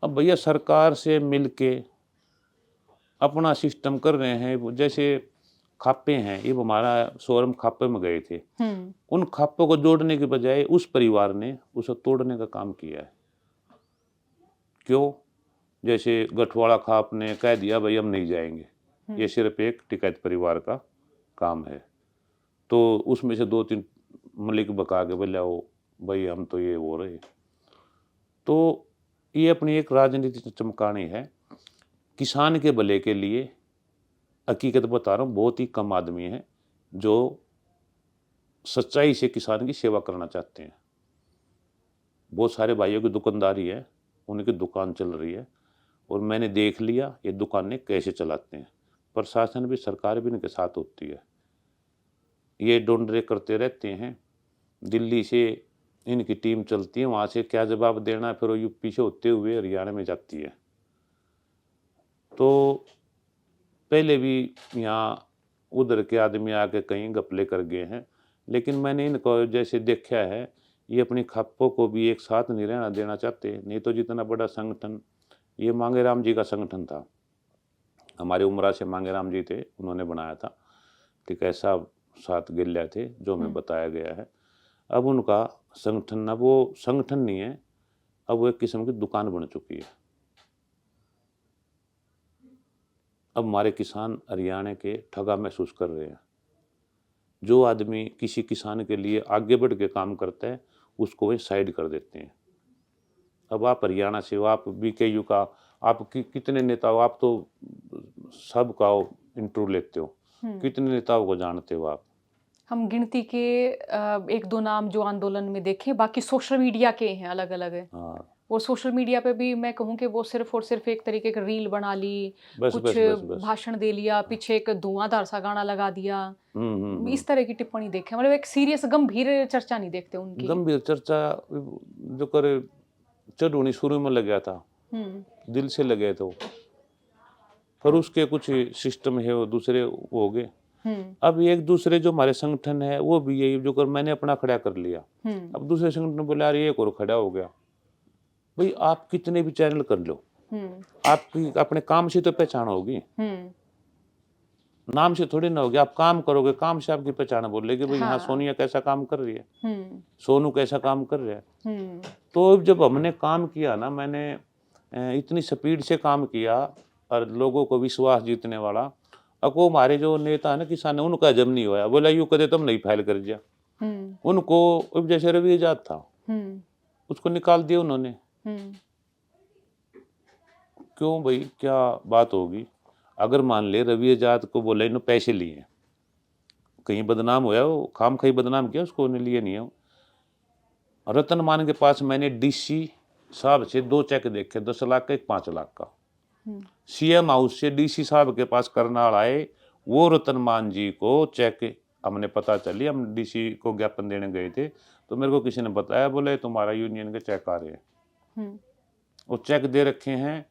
अब भैया सरकार से मिलके अपना सिस्टम कर रहे हैं। जैसे खापे हैं, ये हमारा शोरूम खापे में गए थे, उन खापों को जोड़ने के बजाय उस परिवार ने उसे तोड़ने का काम किया है। क्यों? जैसे गठवाड़ा खाप ने कह दिया भाई हम नहीं जाएंगे, ये सिर्फ एक टिकैत परिवार का काम है। तो उसमें से 2-3 मलिक बका के बोले वो भाई हम तो ये हो रहे। तो ये अपनी एक राजनीति चमकानी है। किसान के भले के लिए हकीकत बता रहा हूँ, बहुत ही कम आदमी हैं जो सच्चाई से किसान की सेवा करना चाहते हैं। बहुत सारे भाइयों की दुकानदारी है, उनकी दुकान चल रही है, और मैंने देख लिया ये दुकानें कैसे चलाते हैं। प्रशासन भी, सरकार भी इनके साथ होती है। ये डोंडरे करते रहते हैं, दिल्ली से इनकी टीम चलती है, वहाँ से क्या जवाब देना, फिर वो यूपी से होते हुए हरियाणा में जाती है। तो पहले भी यहाँ उधर के आदमी आके कहीं घपले कर गए हैं, लेकिन मैंने इनको जैसे देखा है ये अपनी खापों को भी एक साथ नहीं रहना देना चाहते। नहीं तो जितना बड़ा संगठन, ये मांगेराम जी का संगठन था, हमारे उमरा से मांगेराम जी थे, उन्होंने बनाया था। ठीक ऐसा 7 गिल्ले थे जो हमें बताया गया है। अब उनका संगठन, अब वो संगठन नहीं है, अब वो एक किस्म की दुकान बन चुकी है। अब हमारे किसान हरियाणा के ठगा महसूस कर रहे हैं। जो आदमी किसी किसान के लिए आगे बढ़ के काम करता है उसको वे साइड कर देते हैं। अब आप हरियाणा से हो, आप बीकेयू का, आप कितने नेता हो, आप तो सबका इंटरव्यू लेते हो, कितने नेताओं को जानते हो आप? हम गिनती के 1-2 नाम जो आंदोलन में देखे, बाकी सोशल मीडिया के हैं, अलग-अलग है। हाँ, वो सोशल मीडिया पे भी मैं कहूँ कि वो सिर्फ़ और सिर्फ़ एक तरीके का रील बना ली, बस कुछ बस बस बस। भाषण दे लिया, पीछे एक धुआंधार सा गाना लगा दिया। हम्म। इस तरह की टिप्पणी देखे, मतलब एक सीरियस गंभीर चर्चा नहीं देखते उनकी। गंभीर चर्चा जो करे चढ़ूनी शुरू में लग गया था, दिल से लगे तो, पर उसके कुछ सिस्टम है वो दूसरे हो गए। अब एक दूसरे जो हमारे संगठन है वो भी यही जो कर मैंने अपना खड़ा कर लिया, अब दूसरे संगठन बोले यार ये एक और खड़ा हो गया। भाई आप कितने भी चैनल कर लो, आपकी अपने काम से तो पहचान होगी, नाम से थोड़ी ना होगी। आप काम करोगे, काम से आपकी पहचान बोलेगी भाई हाँ सोनिया कैसा काम कर रही है, सोनू कैसा काम कर रहा है। तो जब हमने काम किया ना, मैंने इतनी स्पीड से काम किया और लोगों को विश्वास जीतने वाला। अब वो हमारे जो नेता है ना किसान, उनका जम नहीं हुआ, बोला यूँ कदे तुम नहीं फाइल कर दिया। उनको अब जैसे रवि आजाद था, उसको निकाल दिया उन्होंने। क्यों भाई, क्या बात होगी? अगर मान ले रवि आजाद को बोला इन्होंने पैसे लिए, कहीं बदनाम होया, वो खाम खाई बदनाम किया, उसको उन्हें लिए नहीं हो। रतन मान के पास मैंने डीसी साहब से 2 चेक देखे, 10 लाख का, एक 5 लाख का। सीएम हाउस से डीसी साहब के पास करनाल आए, वो रतन मान जी को चेक हमने पता चली, हम डीसी को ज्ञापन देने गए थे, तो मेरे को किसी ने बताया, बोले तुम्हारा यूनियन के चेक आ रहे हैं। हम्म। वो चेक दे रखे हैं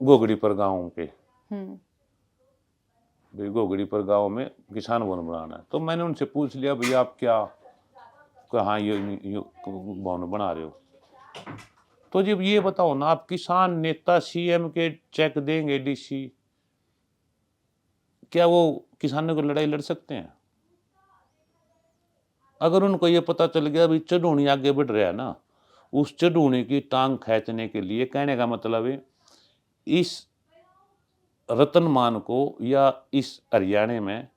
गोगड़ी पर गाँव के, हम्म। भाई गोगड़ी पर गाँव में किसान भवन बनाना है। तो मैंने उनसे पूछ लिया, भैया आप क्या कहाँ ये भवन बना रहे हो? तो जब ये बताओ ना, आप किसान नेता सीएम के चेक देंगे डीसी, क्या वो किसानों को लड़ाई लड़ सकते हैं? अगर उनको ये पता चल गया भाई चढ़ूनी आगे बढ़ रहा है ना, उस चढ़ूनी की टांग खींचने के लिए, कहने का मतलब है इस रतनमान को या इस हरियाणा में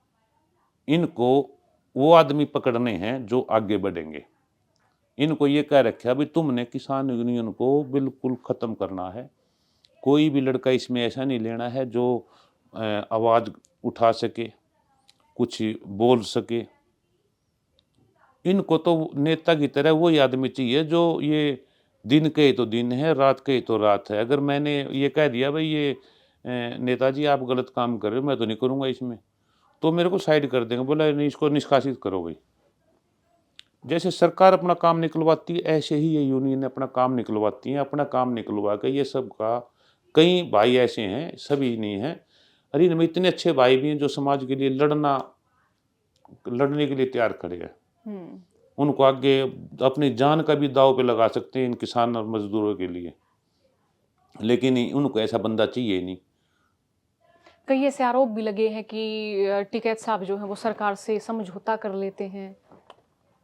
इनको वो आदमी पकड़ने हैं जो आगे बढ़ेंगे। इनको ये कह रखा भी तुमने किसान यूनियन को बिल्कुल ख़त्म करना है, कोई भी लड़का इसमें ऐसा नहीं लेना है जो आवाज़ उठा सके, कुछ बोल सके। इनको तो नेता की तरह वही आदमी चाहिए जो ये दिन के ही तो दिन है, रात के ही तो रात है। अगर मैंने ये कह दिया भाई ये नेताजी आप गलत काम कर रहे हो, मैं तो नहीं करूँगा इसमें, तो मेरे को साइड कर देंगे, बोला नहीं इसको निष्कासित करो भाई। जैसे सरकार अपना काम निकलवाती है, ऐसे ही ये यूनियन अपना काम निकलवाती है। अपना काम निकलवा के ये सब का, कई भाई ऐसे हैं, सभी नहीं हैं, अरे इनमें इतने अच्छे भाई भी हैं जो समाज के लिए लड़ने के लिए तैयार खड़े हैं। हम्म। उनको आगे अपनी जान का भी दाव पे लगा सकते हैं इन किसान और मजदूरों के लिए, लेकिन उनको ऐसा बंदा चाहिए नहीं। कई ऐसे आरोप भी लगे हैं कि टिकैत साहब जो है वो सरकार से समझौता कर लेते हैं।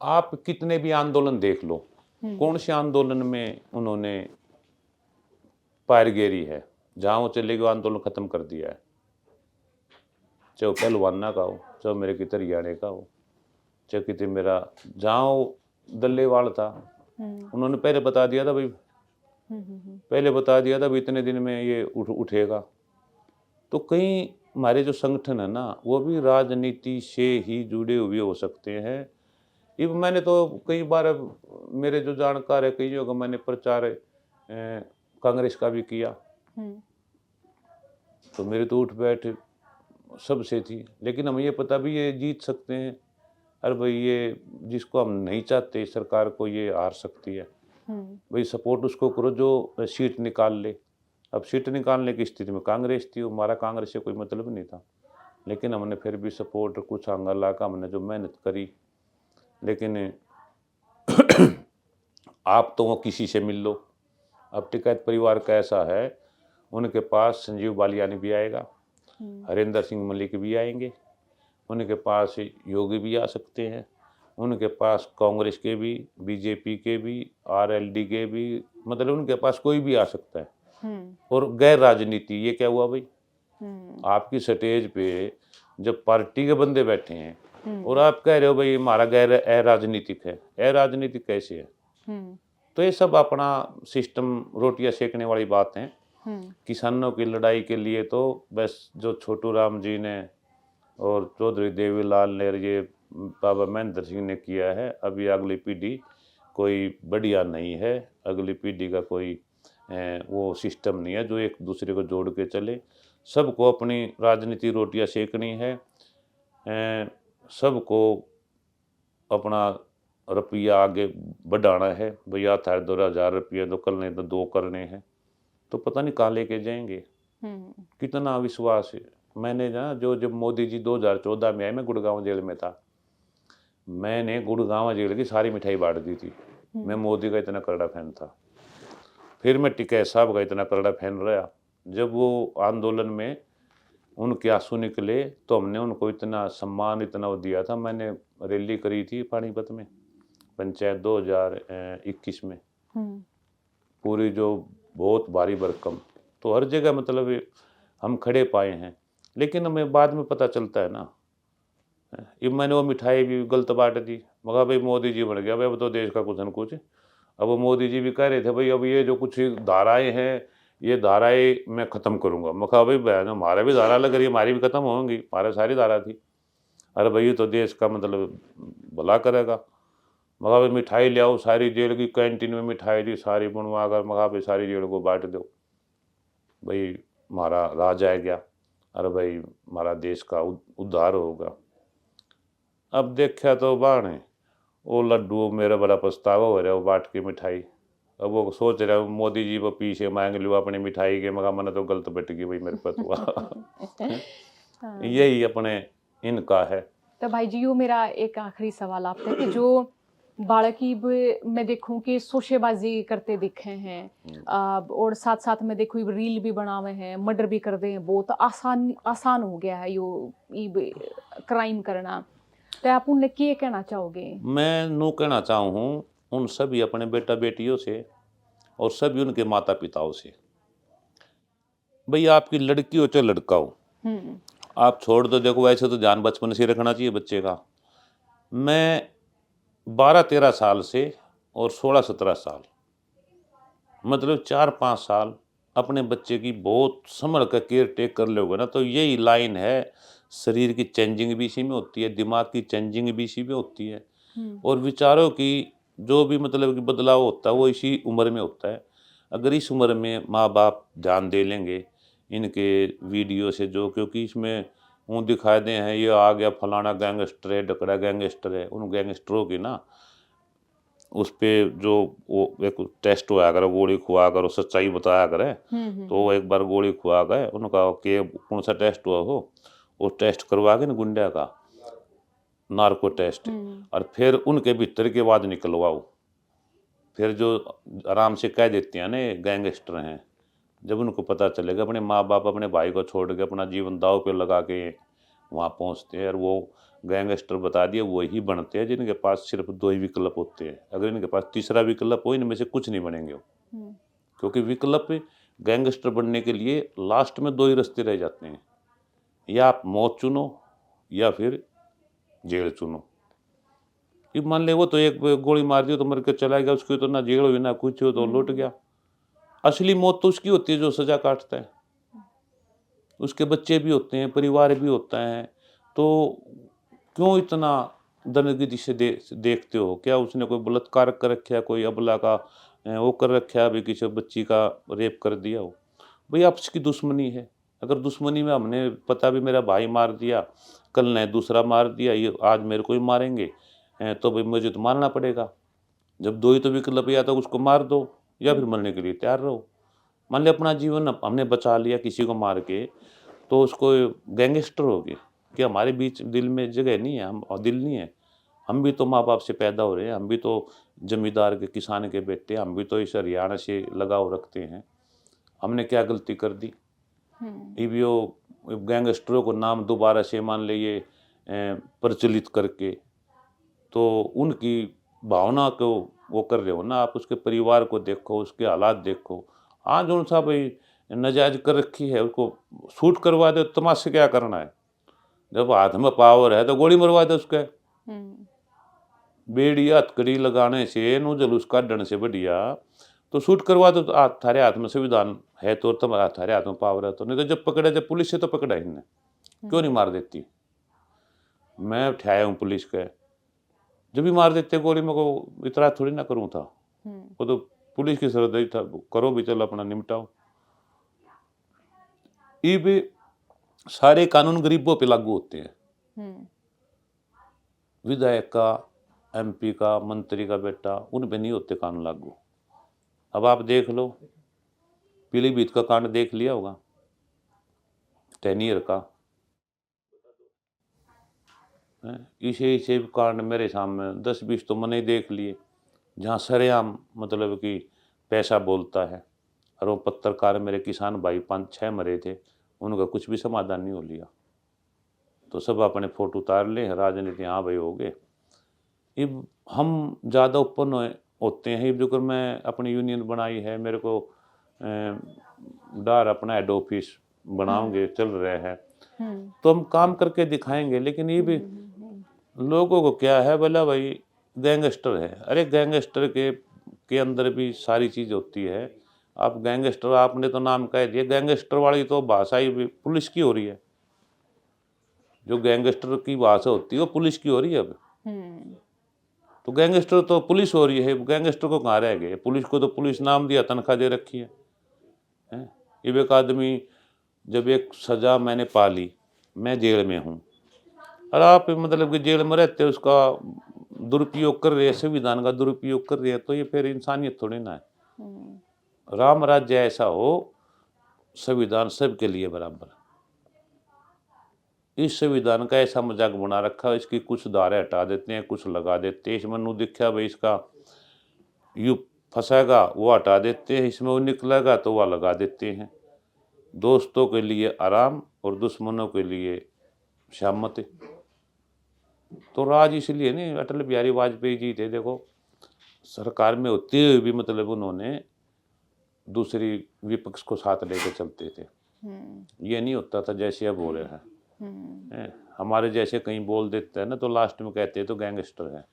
आप कितने भी आंदोलन देख लो, हम्म। कौन से आंदोलन में उन्होंने पायरगेरी है, जहाँ वो चले गए आंदोलन खत्म कर दिया है। चाहे वो पहलवाना का हो, चाहे मेरे कितने हरियाणा का हो, चाहे कितने मेरा जहाँ वो दल्लेवाल था, उन्होंने पहले बता दिया था भाई, पहले बता दिया था भाई इतने दिन में ये उठेगा। तो कई हमारे जो संगठन है ना, वो भी राजनीति से ही जुड़े हुए हो सकते हैं। इब मैंने तो कई बार मेरे जो जानकार है, कई जगह मैंने प्रचार कांग्रेस का भी किया, तो मेरे तो उठ बैठ सबसे थी, लेकिन हमें ये पता भी ये जीत सकते हैं। अरे भाई ये जिसको हम नहीं चाहते सरकार को, ये हार सकती है, भाई सपोर्ट उसको करो जो सीट निकाल ले। अब सीट निकालने की स्थिति में कांग्रेस थी, हमारा कांग्रेस से कोई मतलब नहीं था, लेकिन हमने फिर भी सपोर्ट कुछ आंगा ला का हमने जो मेहनत करी। लेकिन आप तो वो किसी से मिल लो। अब टिकैत परिवार का ऐसा है, उनके पास संजीव बालियानी भी आएगा, हरिंदर सिंह मलिक भी आएंगे, उनके पास योगी भी आ सकते हैं, उनके पास कांग्रेस के भी, बीजेपी के भी, आरएलडी के भी, मतलब उनके पास कोई भी आ सकता है। और गैर राजनीति, ये क्या हुआ भाई? आपकी स्टेज पे जब पार्टी के बंदे बैठे हैं और आप कह रहे हो भाई हमारा गैर अराजनीतिक है, अराजनीतिक कैसे है? तो ये सब अपना सिस्टम रोटियां सेकने वाली बात है। किसानों की लड़ाई के लिए तो बस जो छोटू राम जी ने और चौधरी देवीलाल ने, ये बाबा महेंद्र सिंह ने किया है, अभी अगली पीढ़ी कोई बढ़िया नहीं है। अगली पीढ़ी का कोई वो सिस्टम नहीं है जो एक दूसरे को जोड़ के चले। सबको अपनी राजनीति रोटियां सेकनी है, सबको अपना रुपया आगे बढ़ाना है। भैया था 2000 रुपये तो कल नहीं तो 2 करने हैं, तो पता नहीं कहाँ लेके जाएंगे। कितना विश्वास है। मैंने ना जो जब मोदी जी 2014 में आए, मैं गुड़गांव जेल में था, मैंने गुड़गांव जेल की सारी मिठाई बांट दी थी। मैं मोदी का इतना करड़ा फैन था। फिर मैं टिकैत साहब का इतना करड़ा फैन रहा। जब वो आंदोलन में उनके आंसू निकले तो हमने उनको इतना सम्मान, इतना वो दिया था। मैंने रैली करी थी पानीपत में, पंचायत 2021 में, पूरी जो बहुत भारी भरकम, तो हर जगह मतलब हम खड़े पाए हैं। लेकिन हमें बाद में पता चलता है ना, ये मैंने वो मिठाई भी गलत बांट दी, मगर भाई मोदी जी बन गया भाई, अब तो देश का कुछ न कुछ। अब वो मोदी जी भी कह रहे थे भाई अब ये जो कुछ धाराएं हैं, ये धाराएं मैं ख़त्म करूँगा। मैं कहा भाई बहन हमारे भी धारा लग रही है, हमारी भी ख़त्म होंगी, हमारे सारी धारा थी। अरे भाई ये तो देश का मतलब भला करेगा। मगर भाई मिठाई ले आओ, सारी जेल की कैंटीन में मिठाई दी, सारी बनवा कर, मगा भाई सारी जेल को बांट दो, भाई हमारा राज आ गया। अरे भाई हमारा देश का उद्धार होगा। अब देखा तो बाणे वो लड्डू मेरा बड़ा पछतावा हो रहा है, वो बाट की मिठाई। अब वो सोच रहा हूँ मोदी जी वो पीछे मांग लियो अपनी मिठाई के, मगा मन तो गलत बैठ गई भाई मेरे पतवा। हाँ। यही अपने इनका है। तो भाई जी, यो मेरा एक आखिरी सवाल आप तक कि जो बालकी मैं देखूं कि शोशेबाजी करते दिखे हैं, और साथ साथ में देखूं रील भी बनावे हैं, मर्डर भी कर दे हैं, बहुत आसान आसान हो गया है यो क्राइम करना। तो आप उनने क्या कहना चाहोगे? मैं नू कहना चाहूँ हूँ उन सभी अपने बेटा बेटियों से और सभी उनके माता पिताओं से, भाई आपकी लड़की हो चाहे लड़का हो, हम्म। आप छोड़ दो। देखो वैसे तो ध्यान बचपन से रखना चाहिए बच्चे का। मैं 12-13 साल से और 16-17 साल, मतलब 4-5 साल अपने बच्चे की बहुत संभल कर केयर टेक कर लोगे ना, तो यही लाइन है। शरीर की चेंजिंग भी इसी में होती है, दिमाग की चेंजिंग भी इसी में होती है, और विचारों की जो भी मतलब कि बदलाव होता है वो इसी उम्र में होता है। अगर इस उम्र में माँ बाप ध्यान दे लेंगे इनके वीडियो से, जो क्योंकि इसमें वो दिखाते हैं ये आ गया फलाना गैंगस्टर है, ढकड़ा गैंगस्टर है, उन गैंगस्टरों की ना उस पे जो वो एक टेस्ट हुआ करे, गोली खुआ कर सच्चाई बताया करे, तो वो एक बार गोली खुआ गए उनका के कौन सा टेस्ट हुआ हो, वो टेस्ट करवा के ना गुंडा का नार्को टेस्ट, और फिर उनके भीतर की आवाज निकलवाओ, फिर जो आराम से कह देते हैं ना ये गैंगस्टर हैं, जब उनको पता चलेगा अपने माँ बाप अपने भाई को छोड़ के अपना जीवन दाव पे लगा के वहाँ पहुँचते हैं, और वो गैंगस्टर बता दिया वही बनते हैं जिनके पास सिर्फ 2 ही विकल्प होते हैं। अगर इनके पास तीसरा विकल्प हो इनमें से कुछ नहीं बनेंगे वो, क्योंकि विकल्प गैंगस्टर बनने के लिए लास्ट में 2 ही रास्ते रह जाते हैं, या आप मौत चुनो या फिर जेल चुनो। कि मान ले वो तो एक गोली मार दी तो मर के चला गया, उसकी तो ना जेल हुई ना कुछ हो, तो लौट गया। असली मौत तो उसकी होती है जो सजा काटता है, उसके बच्चे भी होते हैं, परिवार भी होता है। तो क्यों इतना दनगदी से देखते हो? क्या उसने कोई बलात्कार कर रखा, कोई अबला का वो कर रखा, अभी किसी बच्ची का रेप कर दिया हो? भाई आपस की दुश्मनी है। अगर दुश्मनी में हमने पता भी मेरा भाई मार दिया, कल ने दूसरा मार दिया, ये आज मेरे को ही मारेंगे, तो भाई मुझे तो मारना पड़ेगा। जब 2 ही तो विकल्प, या तो उसको मार दो या फिर मरने के लिए तैयार रहो। मान लिया अपना जीवन हमने बचा लिया किसी को मार के, तो उसको गैंगस्टर हो गए कि हमारे बीच दिल में जगह नहीं है, हम और दिल नहीं है। हम भी तो माँ बाप से पैदा हो रहे हैं, हम भी तो जमींदार के किसान के बेटे, हम भी तो इस हरियाणा से लगाव रखते हैं। हमने क्या गलती कर दी? ये वो गैंगस्टरों को नाम दोबारा से मान लीजिए प्रचलित करके, तो उनकी भावना को वो कर रहे हो ना आप। उसके परिवार को देखो, उसके हालात देखो। आज उन सा भाई नाजायज कर रखी है, उसको शूट करवा दे, तमाशे क्या करना है? जब हाथ में पावर है तो गोली मरवा दे उसके। बेड़ी हथकड़ी लगाने से नो जुलूस काटने से बढ़िया तो शूट करवा दो। तो थारे हाथ में संविधान है तो तुम्हारा थारे हाथ में पावर है तो, नहीं तो जब पकड़ा, जब पुलिस से तो पकड़ा इनने, क्यों नहीं मार देती? मैं उठाया हूँ पुलिस के, जब भी मार देते गोली में को इतना थोड़ी ना करूँ था। वो तो पुलिस की सरदर्दी था, करो भी चलो अपना निपटाओ। ये भी सारे कानून गरीबों पे लागू होते हैं। विधायक का, एमपी का, मंत्री का बेटा, उन पे नहीं होते कानून लागू। अब आप देख लो, पीलीभीत का कांड देख लिया होगा, 10 ईयर का। इसे इसे कांड मेरे सामने 10-20 तो मैंने देख लिए, जहाँ सरेआम मतलब कि पैसा बोलता है। और वो पत्रकार मेरे किसान भाई 5-6 मरे थे, उनका कुछ भी समाधान नहीं हो लिया। तो सब अपने फोटो उतार ले, राजनीति हाँ भाई हो गए। ये हम ज़्यादा ओपन होते हैं। जो कर मैं अपनी यूनियन बनाई है, मेरे को डार अपना हेड ऑफिस बनाओगे, चल रहे हैं, तो हम काम करके दिखाएंगे। लेकिन ये भी लोगों को क्या है, बोला भाई गैंगस्टर है। अरे गैंगस्टर के अंदर भी सारी चीज़ होती है। आप गैंगस्टर, आपने तो नाम कह दिया, गैंगस्टर वाली तो भाषा ही भी पुलिस की हो रही है। जो गैंगस्टर की भाषा होती है वो पुलिस की हो रही है अब। तो गैंगस्टर तो पुलिस हो रही है, गैंगस्टर को कहाँ रह गए? पुलिस को तो पुलिस नाम दिया, तनख्वाह दे रखी है। एक आदमी जब एक सज़ा मैंने पा ली, मैं जेल में हूँ और आप मतलब कि जेल में रहते उसका दुरुपयोग कर रहे हैं, संविधान का दुरुपयोग कर रहे हैं, तो ये फिर इंसानियत थोड़ी ना है। राम राज्य ऐसा हो, संविधान सबके लिए बराबर। इस संविधान का ऐसा मजाक बना रखा है, इसकी कुछ धारे हटा देते हैं, कुछ लगा देते हैं। इसमें नु दिखा भाई इसका यू फंसेगा वो हटा देते हैं, इसमें वो निकलेगा तो वह लगा देते हैं। दोस्तों के लिए आराम और दुश्मनों के लिए शामत। तो राज इसलिए नहीं, अटल बिहारी वाजपेयी जी थे, देखो सरकार में होते हुए भी मतलब उन्होंने दूसरी विपक्ष को साथ लेकर चलते थे। ये नहीं होता था जैसे अब हो रहे हैं। हमारे जैसे कहीं बोल देते हैं ना तो लास्ट में कहते हैं तो गैंगस्टर है।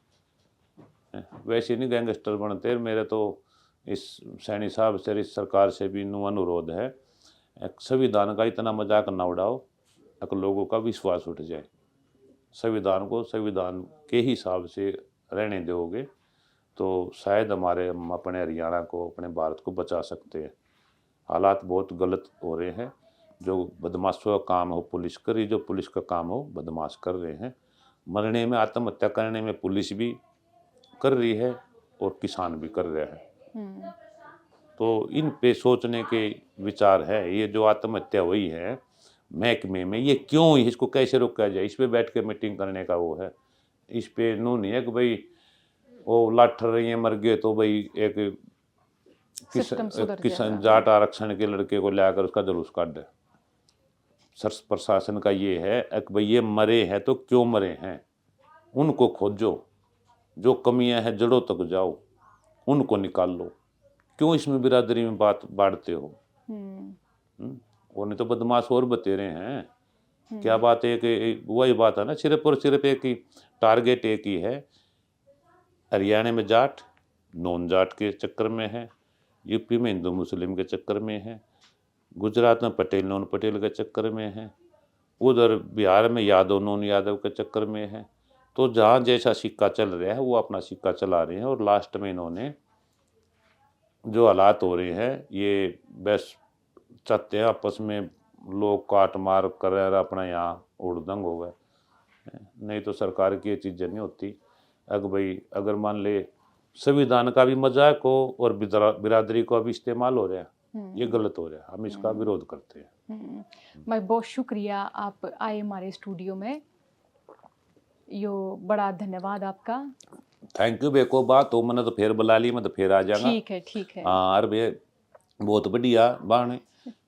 वैसे नहीं गैंगस्टर बनते। मेरे तो इस सैनी साहब से, इस सरकार से भी अनुरोध है, संविधान का इतना मजाक न उड़ाओ कि लोगों का विश्वास उठ जाए। संविधान को संविधान के हिसाब से रहने दोगे तो शायद हम अपने हरियाणा को, अपने भारत को बचा सकते हैं। हालात बहुत गलत हो रहे हैं। जो बदमाशों का काम हो पुलिस कर रही, जो पुलिस का काम हो बदमाश कर रहे हैं। मरने में, आत्महत्या करने में पुलिस भी कर रही है और किसान भी कर रहे हैं। तो इन पे सोचने के विचार है। ये जो आत्महत्या हुई है महकमे में, ये क्यों हुई, इसको कैसे रोका जाए, इस पे बैठ के मीटिंग करने का वो है। इस पे नो नहीं है कि भाई वो लाठ रही है मर गए तो भाई एक किसान जाट आरक्षण के लड़के को लाकर उसका जुलूस काट दे। प्रशासन का ये है कि भाई ये मरे हैं तो क्यों मरे हैं, उनको खोजो, जो कमियां हैं जड़ों तक जाओ, उनको निकाल लो। क्यों इसमें बिरादरी में बात बांटते हो? वो नहीं तो बदमाश और बतेरे हैं। क्या बात है कि वही बात है ना, सिर्फ और सिर्फ एक ही टारगेट एक ही है। हरियाणा में जाट नॉन जाट के चक्कर में है, यूपी में हिंदू मुस्लिम के चक्कर में है, गुजरात में पटेल नॉन पटेल के चक्कर में है, उधर बिहार में यादव नॉन यादव के चक्कर में है। तो जहाँ जैसा सिक्का चल रहा है वो अपना सिक्का चला रहे हैं और लास्ट में इन्होंने जो हालात हो रहे हैं ये बस चाहते हैं आपस में लोग काट मार कर अपना यहाँ उड़दंग हो गए। नहीं तो सरकार की ये चीज़ें नहीं होती। अगर मान ले संविधान का भी मजाक हो और बिरादरी को भी इस्तेमाल हो रहा है, ये गलत हो रहा है, हम इसका विरोध करते हैं। मैं बहुत शुक्रिया आप आए हमारे स्टूडियो में, यो बड़ा धन्यवाद आपका। Thank you. बेको बात हो मैंने तो फिर बुला ली, मैं तो फिर आ जाऊंगा। ठीक है। हाँ अरे बहुत बढ़िया बाण,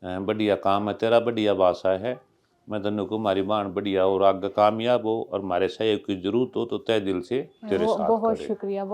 बढ़िया काम है तेरा, बढ़िया भाषा है। मैं तनु को हमारी बाण बढ़िया और आगे कामयाब हो और हमारे सहयोग की जरूरत हो तो तय दिल से तेरे साथ बहुत शुक्रिया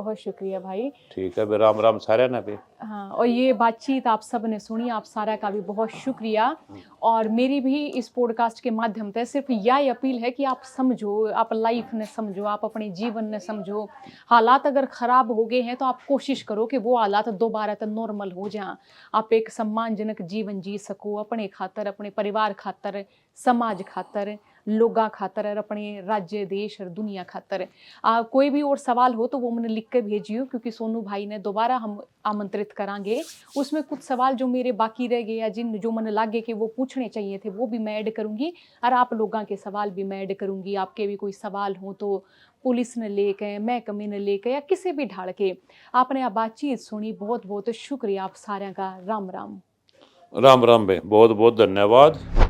भाई। ठीक है, राम राम सारे ना पे। हाँ, और ये बातचीत आप सब ने सुनी, आप सारा का भी बहुत शुक्रिया। और मेरी भी इस पॉडकास्ट के माध्यम से सिर्फ यह अपील है कि आप समझो, आप लाइफ ने समझो, आप अपने जीवन ने समझो। हालात अगर ख़राब हो गए हैं तो आप कोशिश करो कि वो हालात दोबारा तो नॉर्मल हो जाए, आप एक सम्मानजनक जीवन जी सको, अपने खातर, अपने परिवार खातर, समाज खातर, लोगा खातर और अपने राज्य देश और दुनिया खातर। कोई भी और सवाल हो तो वो मैंने लिख के भेजियो, क्योंकि सोनू भाई ने दोबारा हम आमंत्रित करांगे। उसमें कुछ सवाल जो मेरे बाकी रह गए या जो मैंने लागे कि वो पूछने चाहिए थे वो भी मैं ऐड करूंगी और आप लोगों के सवाल भी मैं ऐड करूंगी। आपके भी कोई सवाल हो तो पुलिस ने लेके, महकमे ने लेके या किसी भी ढाल के आपने आप बातचीत सुनी, बहुत बहुत शुक्रिया आप सारे का। राम राम। राम राम बे, बहुत बहुत धन्यवाद।